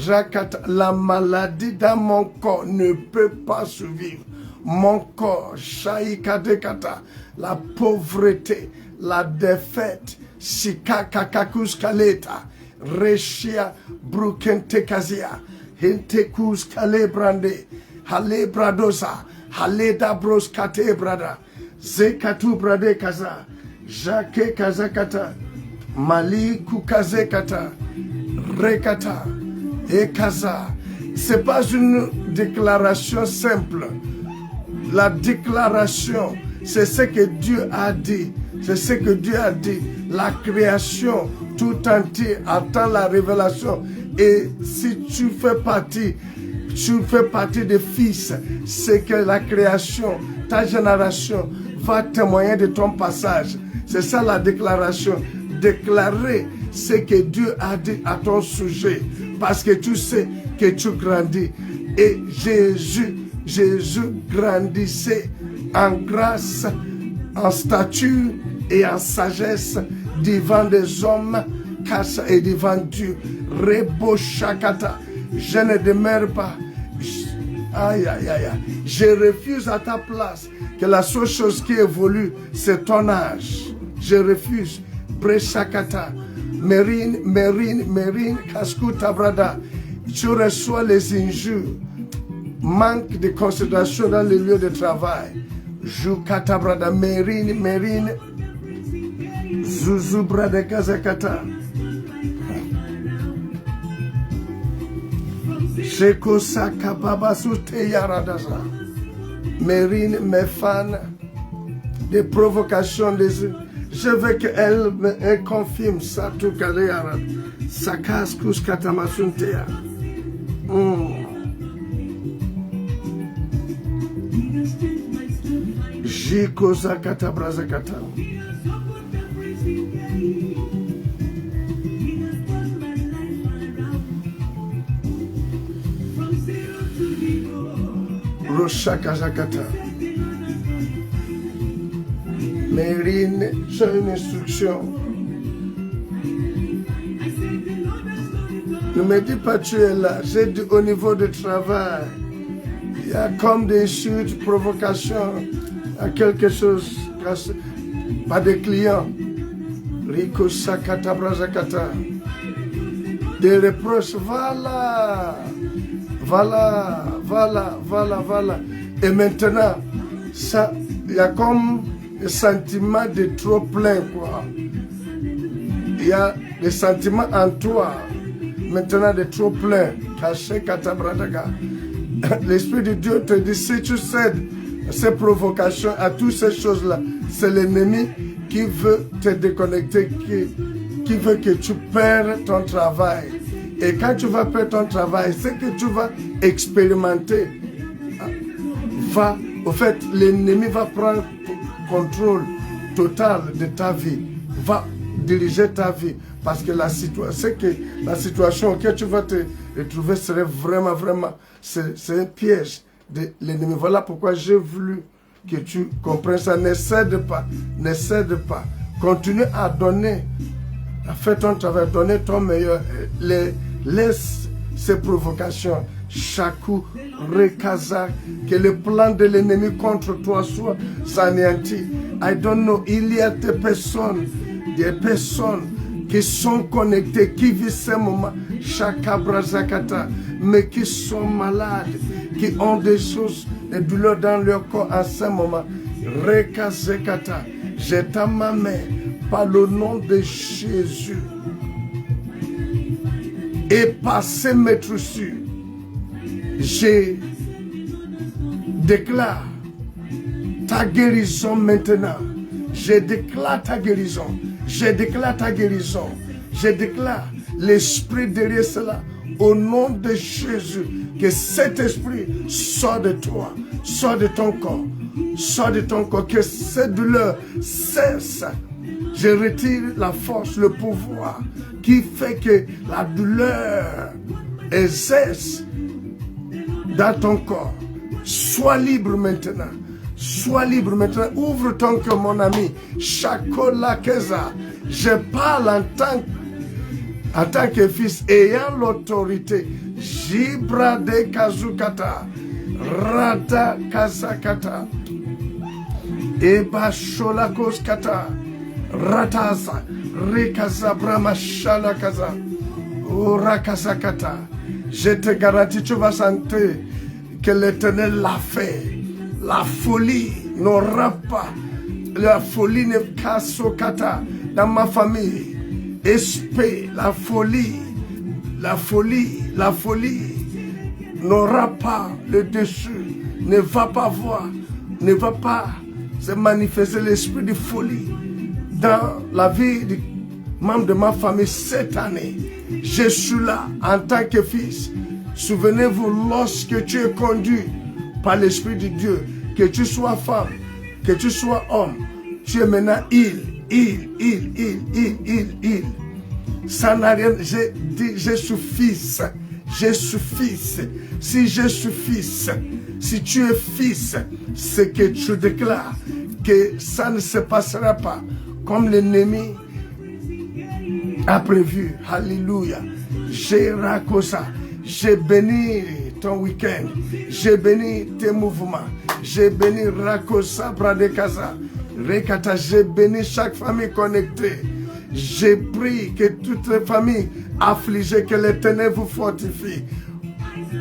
Rakata. La maladie dans mon corps ne peut pas survivre. Mon corps, Shaikadekata, la pauvreté, la défaite, Shikakakakus Kaleta, Reshia Brukentekazia, Hentekus Kalebrande, Hale Bradosa, Hale Dabros Kate Brada, Zekatu Brade Kaza, Jake Kazakata, Mali Kukazekata, Rekata, Ekaza. C'est pas une déclaration simple. La déclaration, c'est ce que Dieu a dit. C'est ce que Dieu a dit. La création tout entière attend la révélation. Et si tu fais partie des fils, c'est que la création, ta génération, va témoigner de ton passage. C'est ça la déclaration. Déclarer ce que Dieu a dit à ton sujet. Parce que tu sais que tu grandis. Et Jésus grandissait en grâce, en stature et en sagesse devant des hommes et devant Dieu. Rebo Shakata, je ne demeure pas. Aïe, aïe, aïe. Je refuse à ta place que la seule chose qui évolue, c'est ton âge. Je refuse. Breshakata, Mérine, Kaskuta Brada. Tu reçois les injures. Manque de considération dans les lieux de travail. Jukata Brada, Mérine, Zuzu Brada Kazakata. Sheko Sakababa Sute Yaradasa. Mérine, mes fans, des provocations, je veux qu'elle me confirme ça tout calé. Sakas Kuskatamasuntea. Jiko Zakata Brazakata. Roshaka Zakata. Mérine, j'ai une instruction. Ne me dis pas tu es là. J'ai dit au niveau du travail. Il y a comme des chutes, provocations, à quelque chose, pas des clients. Rico Sakata Brazakata. Des reproches, voilà. Et maintenant, ça, il y a comme le sentiment de trop plein, quoi. Il y a le sentiment en toi, maintenant de trop plein. L'Esprit de Dieu te dit, si tu cèdes à ces provocations, à toutes ces choses-là, c'est l'ennemi qui veut te déconnecter, qui veut que tu perds ton travail. Et quand tu vas perdre ton travail, ce que tu vas expérimenter, au fait, l'ennemi va prendre contrôle total de ta vie, va diriger ta vie, parce que la situation auquel tu vas te retrouver serait vraiment, c'est un piège de l'ennemi. Voilà pourquoi j'ai voulu que tu comprennes ça. Ne cède pas, continue à donner. Fais ton travail, donner ton meilleur. Laisse ces provocations. Chakou, Rekaza, que le plan de l'ennemi contre toi soit anéanti. I don't know, il y a des personnes qui sont connectées, qui vivent ces moments, Shakabrazakata, mais qui sont malades, qui ont des choses, des douleurs dans leur corps à ce moment. Rekazekata, j'étends ma main par le nom de Jésus et par ces maîtres sûrs, je déclare ta guérison maintenant. Je déclare ta guérison. Je déclare ta guérison. Je déclare l'esprit derrière cela. Au nom de Jésus, que cet esprit sort de toi, sort de ton corps, sort de ton corps, que cette douleur cesse. Je retire la force, le pouvoir qui fait que la douleur exerce dans ton corps. Sois libre maintenant. Sois libre maintenant. Ouvre ton cœur, mon ami. Shakola Keza. Je parle en tant que fils ayant l'autorité. Jibra de Kazukata. Rata Kazakata. Eba Sholakos Kata. Rataza. Rekaza Brahma Shalakaza. Urakazakata. Je te garantis, tu vas sentir que l'Éternel l'a fait. La folie n'aura pas. La folie ne cassokata dans ma famille. Esprit, la folie n'aura pas le dessus. Ne va pas voir, ne va pas se manifester l'esprit de folie dans la vie du membre de ma famille cette année. Je suis là en tant que fils. Souvenez-vous, lorsque tu es conduit par l'Esprit de Dieu, que tu sois femme, que tu sois homme, tu es maintenant il. Ça n'a rien. J'ai dit, je suis fils. Je suis fils. Si je suis fils, si tu es fils, c'est que tu déclares que ça ne se passera pas comme l'ennemi a prévu. Alléluia. J'ai racosa. J'ai béni ton week-end. J'ai béni tes mouvements. J'ai béni Rakosa Pradekaza. Rekata, j'ai béni chaque famille connectée. J'ai prié que toutes les familles affligées, que l'Éternel vous fortifie.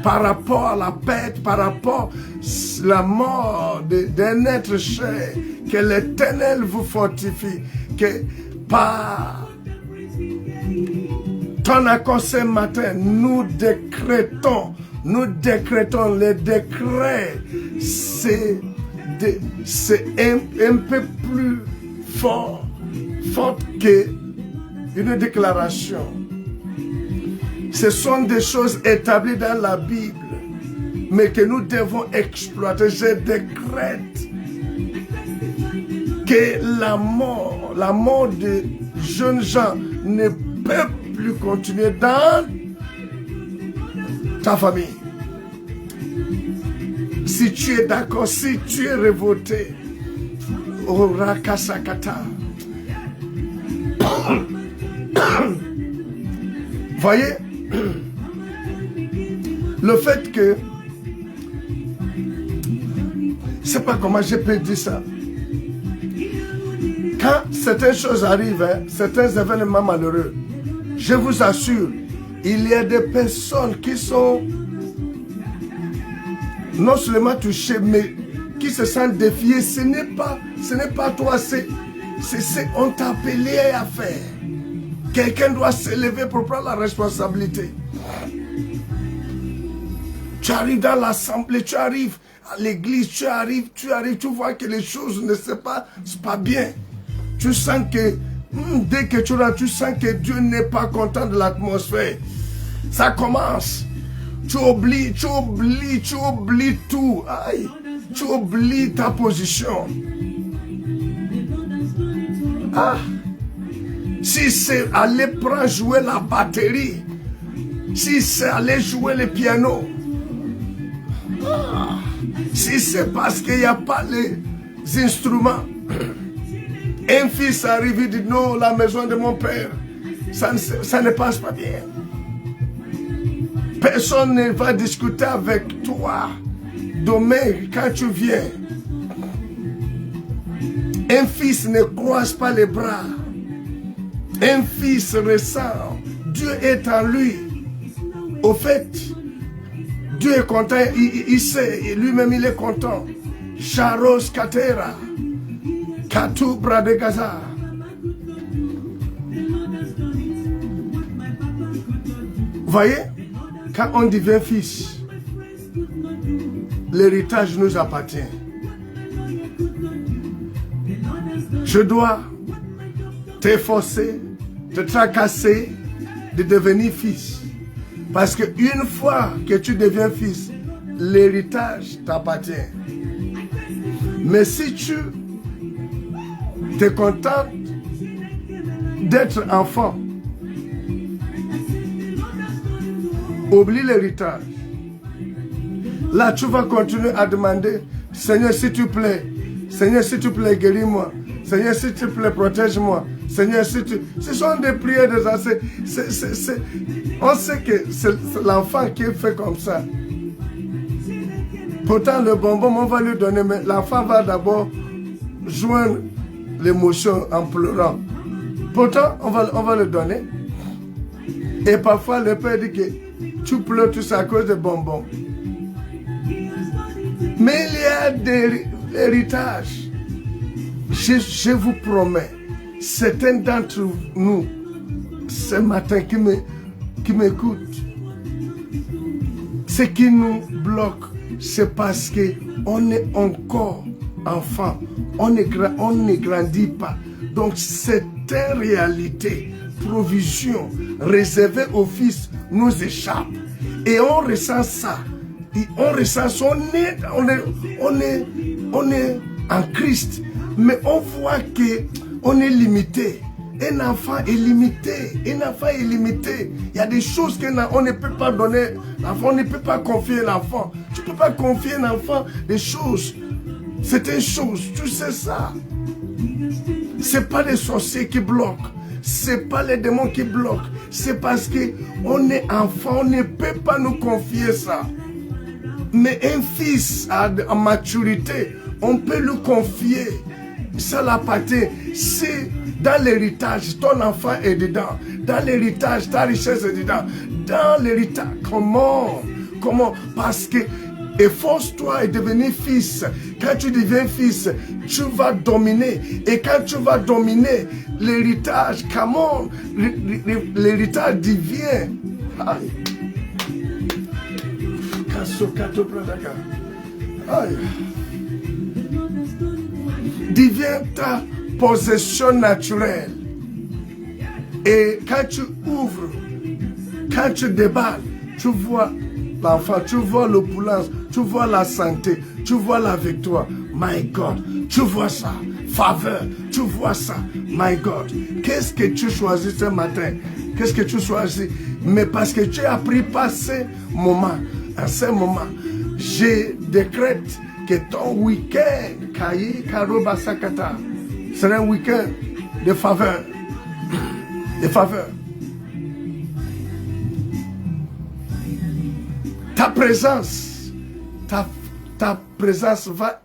Par rapport à la perte, par rapport à la mort d'un être cher, que l'Éternel vous fortifie. Que par ton accord ce matin, nous décrétons les décrets. C'est un peu plus fort qu'une déclaration. Ce sont des choses établies dans la Bible, mais que nous devons exploiter. Je décrète que la mort de jeunes gens ne peut plus continuer dans ta famille. Si tu es d'accord, si tu es révolté, au Rakasakata. Voyez, le fait que, je ne sais pas comment je peux dire ça. Quand certaines choses arrivent, certains événements malheureux, je vous assure, il y a des personnes qui sont non seulement touchées, mais qui se sentent défiées. Ce n'est pas toi, on t'a appelé à faire. Quelqu'un doit se lever pour prendre la responsabilité. Tu arrives dans l'assemblée, tu arrives à l'église, tu arrives, tu vois que les choses ne sont pas bien. Tu sens que, dès que tu rentres, tu sens que Dieu n'est pas content de l'atmosphère. Ça commence. Tu oublies tout. Aïe, tu oublies ta position. Ah, si c'est aller prendre jouer la batterie, si c'est aller jouer le piano, si c'est parce qu'il n'y a pas les instruments, un fils arrive et dit non, la maison de mon père, ça ne passe pas bien. Personne ne va discuter avec toi. Demain, quand tu viens, un fils ne croise pas les bras. Un fils ressent, Dieu est en lui. Au fait, Dieu est content, il sait, lui-même il est content. Charos Katera, Katou Bradegaza. Voyez, quand on devient fils, l'héritage nous appartient. Je dois t'efforcer, te tracasser de devenir fils. Parce qu'une fois que tu deviens fils, l'héritage t'appartient. Mais si tu te contentes d'être enfant, oublie l'héritage. Là, tu vas continuer à demander, Seigneur, s'il te plaît, guéris-moi. Seigneur, s'il te plaît, protège-moi. Seigneur, si tu... Ce sont des prières des ancêtres. On sait que c'est l'enfant qui est fait comme ça. Pourtant, le bonbon, on va lui donner, mais l'enfant va d'abord joindre l'émotion en pleurant. Pourtant, on va le donner. Et parfois, le père dit que tu pleures tout ça à cause de bonbons. Mais il y a des héritages. Je vous promets, certains d'entre nous, ce matin qui m'écoutent, ce qui nous bloque, c'est parce qu'on est encore enfant, on ne grandit pas. Donc certaines réalités, provisions réservées aux fils nous échappent. Et on ressent ça. Et on ressent ça. On est en Christ. Mais on voit qu'on est limité. Un enfant est limité. Un enfant est limité. Il y a des choses qu'on ne peut pas donner. L'enfant, on ne peut pas confier l'enfant. Tu ne peux pas confier un enfant des choses. C'est une chose. Tu sais ça. Ce n'est pas les sorciers qui bloquent. Ce n'est pas les démons qui bloquent. C'est parce qu'on est enfant. On ne peut pas nous confier ça. Mais un fils en maturité, on peut lui confier. Ça l'appartient. C'est dans l'héritage, ton enfant est dedans. Dans l'héritage, ta richesse est dedans. Dans l'héritage, comment? Parce que efforce-toi et devenir fils. Quand tu deviens fils, tu vas dominer. Et quand tu vas dominer, l'héritage, come on, l'héritage devient. Aïe. Aïe. Devient ta possession naturelle. Et quand tu ouvres, quand tu déballes, tu vois l'enfant, tu vois l'opulence, tu vois la santé, tu vois la victoire. My God, tu vois ça. Faveur, tu vois ça. My God, qu'est-ce que tu choisis ce matin? Qu'est-ce que tu choisis? Mais parce que tu as pris par ces moments, à ce moment, je décrète que ton week-end, Kayi Karoba Sakata, sera un week-end de faveur. De faveur. Ta présence va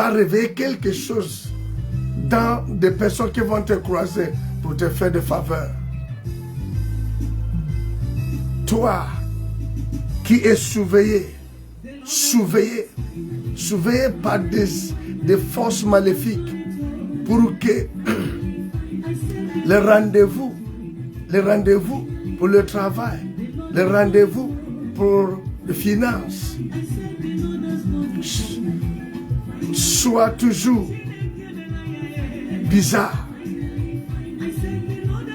réveiller quelque chose dans des personnes qui vont te croiser pour te faire des faveurs. Toi qui es surveillé par des forces maléfiques pour que les rendez-vous pour le travail, les rendez-vous pour les finances soient toujours bizarres.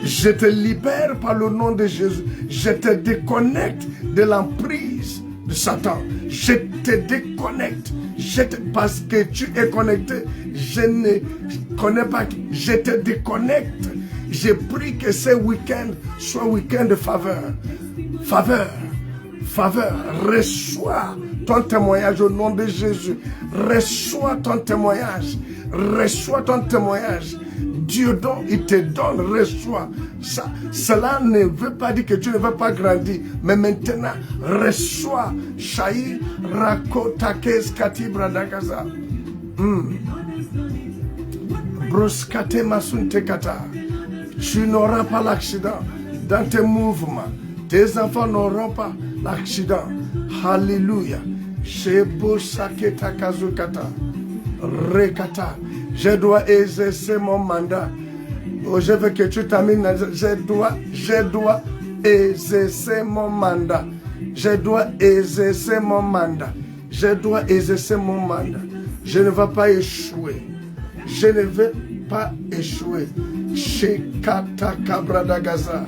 Je te libère par le nom de Jésus. Je te déconnecte de l'emprise de Satan. Je te déconnecte. Parce que tu es connecté, je ne connais pas. Je te déconnecte. Je prie que ce week-end soit un week-end de faveur. Faveur. Faveur. Reçois ton témoignage au nom de Jésus. Reçois ton témoignage. Reçois ton témoignage. Dieu donne, il te donne, reçois. Cela ne veut pas dire que tu ne vas pas grandir. Mais maintenant, reçois. Shaï Rakotakes Katibra Dagaza. Bruskate Masunte Kata. Tu n'auras pas l'accident dans tes mouvements. Tes enfants n'auront pas l'accident. Alléluia. Shebo Saketa Kazukata. Rekata. Je dois exercer mon mandat. Oh, je veux que tu termines. Je dois exercer mon mandat. Je dois exercer mon mandat. Je dois exercer mon mandat. Je ne vais pas échouer. Je ne vais pas échouer. Shekata Kabradagaza.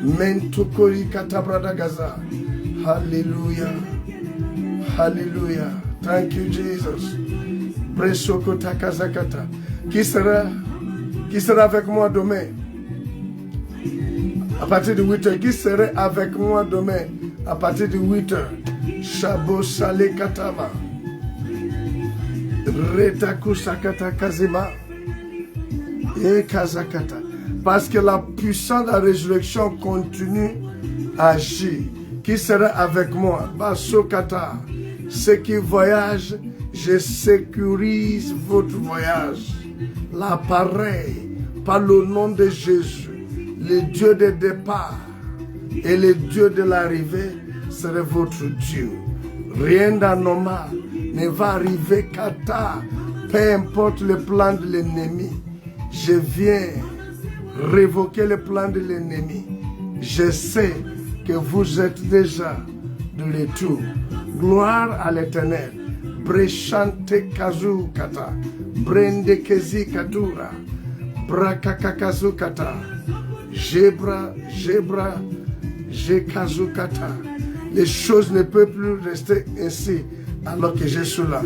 Mentukori Katabradagaza. Hallelujah. Hallelujah. Thank you, Jesus. Qui sera avec moi demain? À partir de 8h. Qui serait avec moi demain? À partir de 8h. Shabo Sale Katama. Retaku Sakata Kazima. Et Kazakata. Parce que la puissance de la résurrection continue à agir. Qui sera avec moi? Basokata. Ceux qui voyagent, je sécurise votre voyage. L'appareil, par le nom de Jésus, le Dieu de départ et le Dieu de l'arrivée serait votre Dieu. Rien d'anormal ne va arriver qu'à tard, peu importe le plan de l'ennemi. Je viens révoquer le plan de l'ennemi. Je sais que vous êtes déjà de retour. Gloire à l'Éternel. Brechante kazu kata, brende kezi katura, brakakakazu kata, jebra, jekazu kata. Les choses ne peuvent plus rester ainsi alors que je suis là.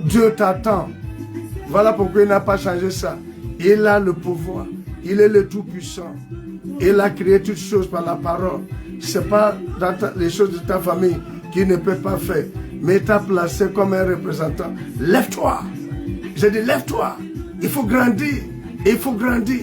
Dieu t'attend. Voilà pourquoi il n'a pas changé ça. Il a le pouvoir. Il est le Tout-Puissant. Il a créé toutes choses par la parole. Ce n'est pas dans les choses de ta famille qu'il ne peut pas faire. Mais t'as placé comme un représentant. Lève-toi. J'ai dit lève-toi. Il faut grandir. Il faut grandir.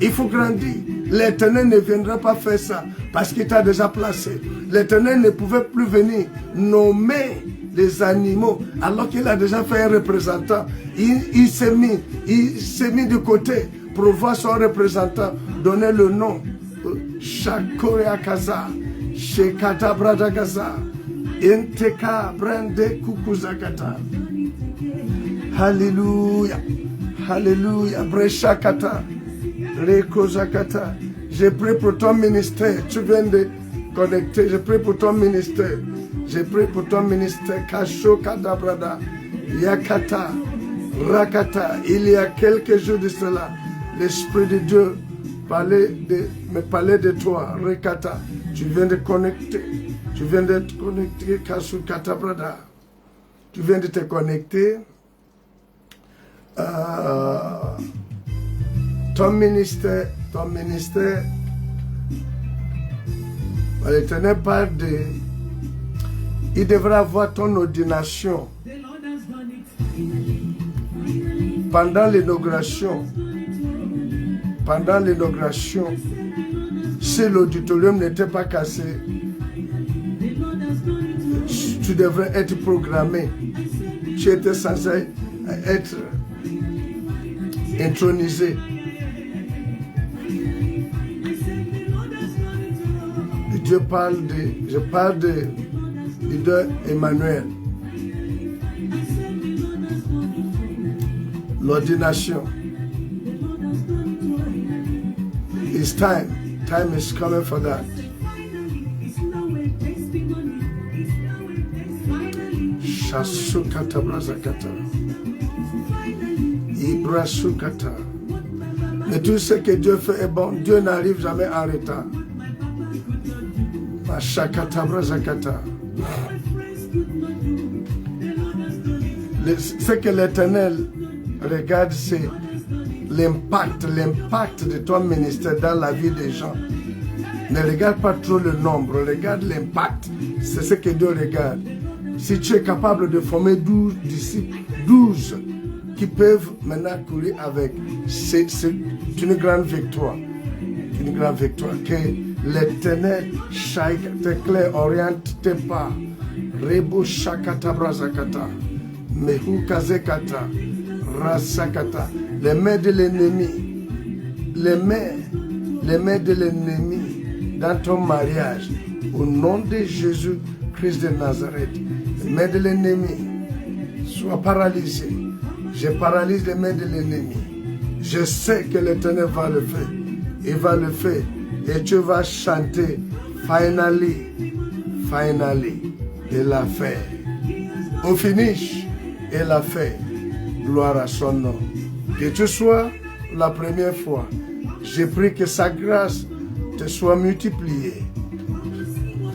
Il faut grandir. L'Éternel ne viendra pas faire ça parce qu'il t'a déjà placé. L'Éternel ne pouvait plus venir nommer les animaux alors qu'il a déjà fait un représentant. Il s'est mis de côté pour voir son représentant donner le nom. Shakore Akaza. Shekata Bradagaza. Inteka brande kukuzakata. Alléluia. Alléluia. Breshakata. Rekozakata. Je prie pour ton ministère. Tu viens de connecter. Je prie pour ton ministère. Je prie pour ton ministère. Kasho kadabrada. Yakata. Rakata. Il y a quelques jours de cela, l'Esprit de Dieu me parlait de toi. Rekata. Tu viens de connecter. Tu viens de te connecter. Kasho katabrada. Tu viens de te connecter. Ton ministère, l'Éternel parle de, il devra avoir ton ordination pendant l'inauguration. Si l'auditorium n'était pas cassé, tu devrais être programmé. Tu étais censé être intronisé. Je parle de leader Emmanuel. L'ordination. It's time. Time is coming for that. Shasukata brazakata. Ibrasukata. Mais tout ce que Dieu fait est bon. Dieu n'arrive jamais en retard. Shakata brazakata. Ce que l'Éternel regarde, c'est l'impact de ton ministère dans la vie des gens. Ne regarde pas trop le nombre, regarde l'impact. C'est ce que Dieu regarde. Si tu es capable de former 12 disciples, 12 qui peuvent maintenant courir avec, c'est une grande victoire. Une grande victoire. Que l'Éternel t'éclaire, oriente tes pas. Rebo shakata brazakata. Mehu kazekata. Rasakata. Les mains de l'ennemi. Les mains de l'ennemi dans ton mariage. Au nom de Jésus-Christ de Nazareth. Les mains de l'ennemi soient paralysées. Je paralyse les mains de l'ennemi. Je sais que l'Éternel va le faire. Il va le faire. Et tu vas chanter finally, il l'a fait. Au finish, il l'a fait. Gloire à son nom. Que tu sois la première fois. Je prie que sa grâce te soit multipliée.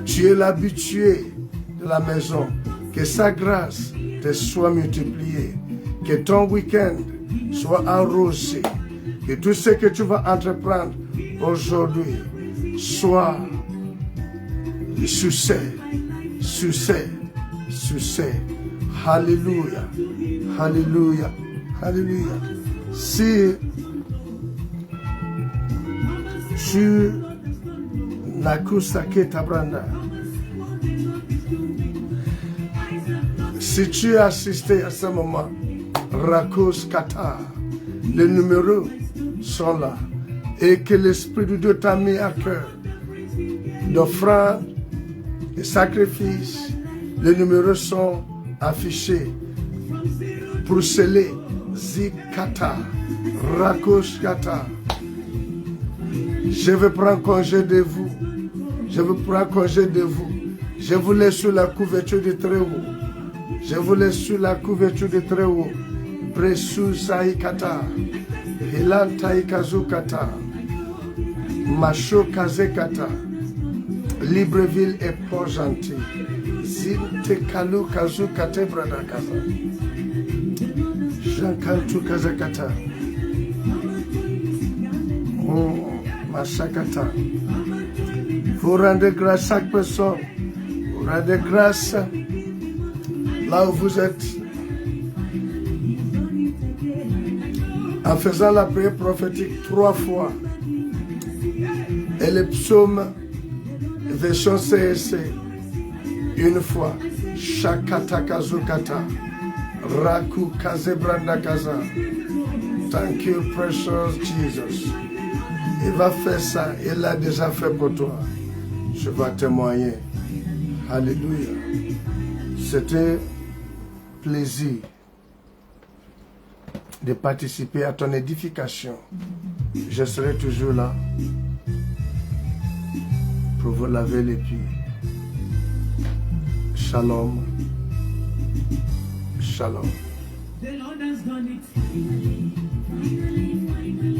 Tu es l'habitué de la maison. Que sa grâce te soit multipliée. Que ton week-end soit arrosé. Que tout ce que tu vas entreprendre aujourd'hui soit succès. Alléluia. Alléluia. Alléluia. Si tu si tu as assisté à ce moment, Rakos Kata, les numéros sont là. Et que l'Esprit de Dieu t'a mis à cœur d'offrande, de sacrifices. Les numéros sont affichés pour sceller Zikata, Rakoskata. Je vais prendre congé de vous. Je vous laisse sous la couverture du Très-Haut. Bresu Saikata. Hilan Taikazukata. Macho Kazekata. Libreville et Port-Gentil. Zinte Kalu Kazukate Bradakaza. Jankantu Kazakata. Machakata. Vous rendez grâce chaque personne. Vous rendez grâce là où vous êtes. En faisant la prière prophétique 3 fois. Et le psaume version CSC 1 fois. Shakata Kazukata. Raku Kazebranda Kaza. Thank you, precious Jesus. Il va faire ça. Il l'a déjà fait pour toi. Je vais témoigner. Alléluia. C'était plaisir de participer à ton édification. Je serai toujours là pour vous laver les pieds. Shalom. Shalom. The Lord has done it finally, finally, finally.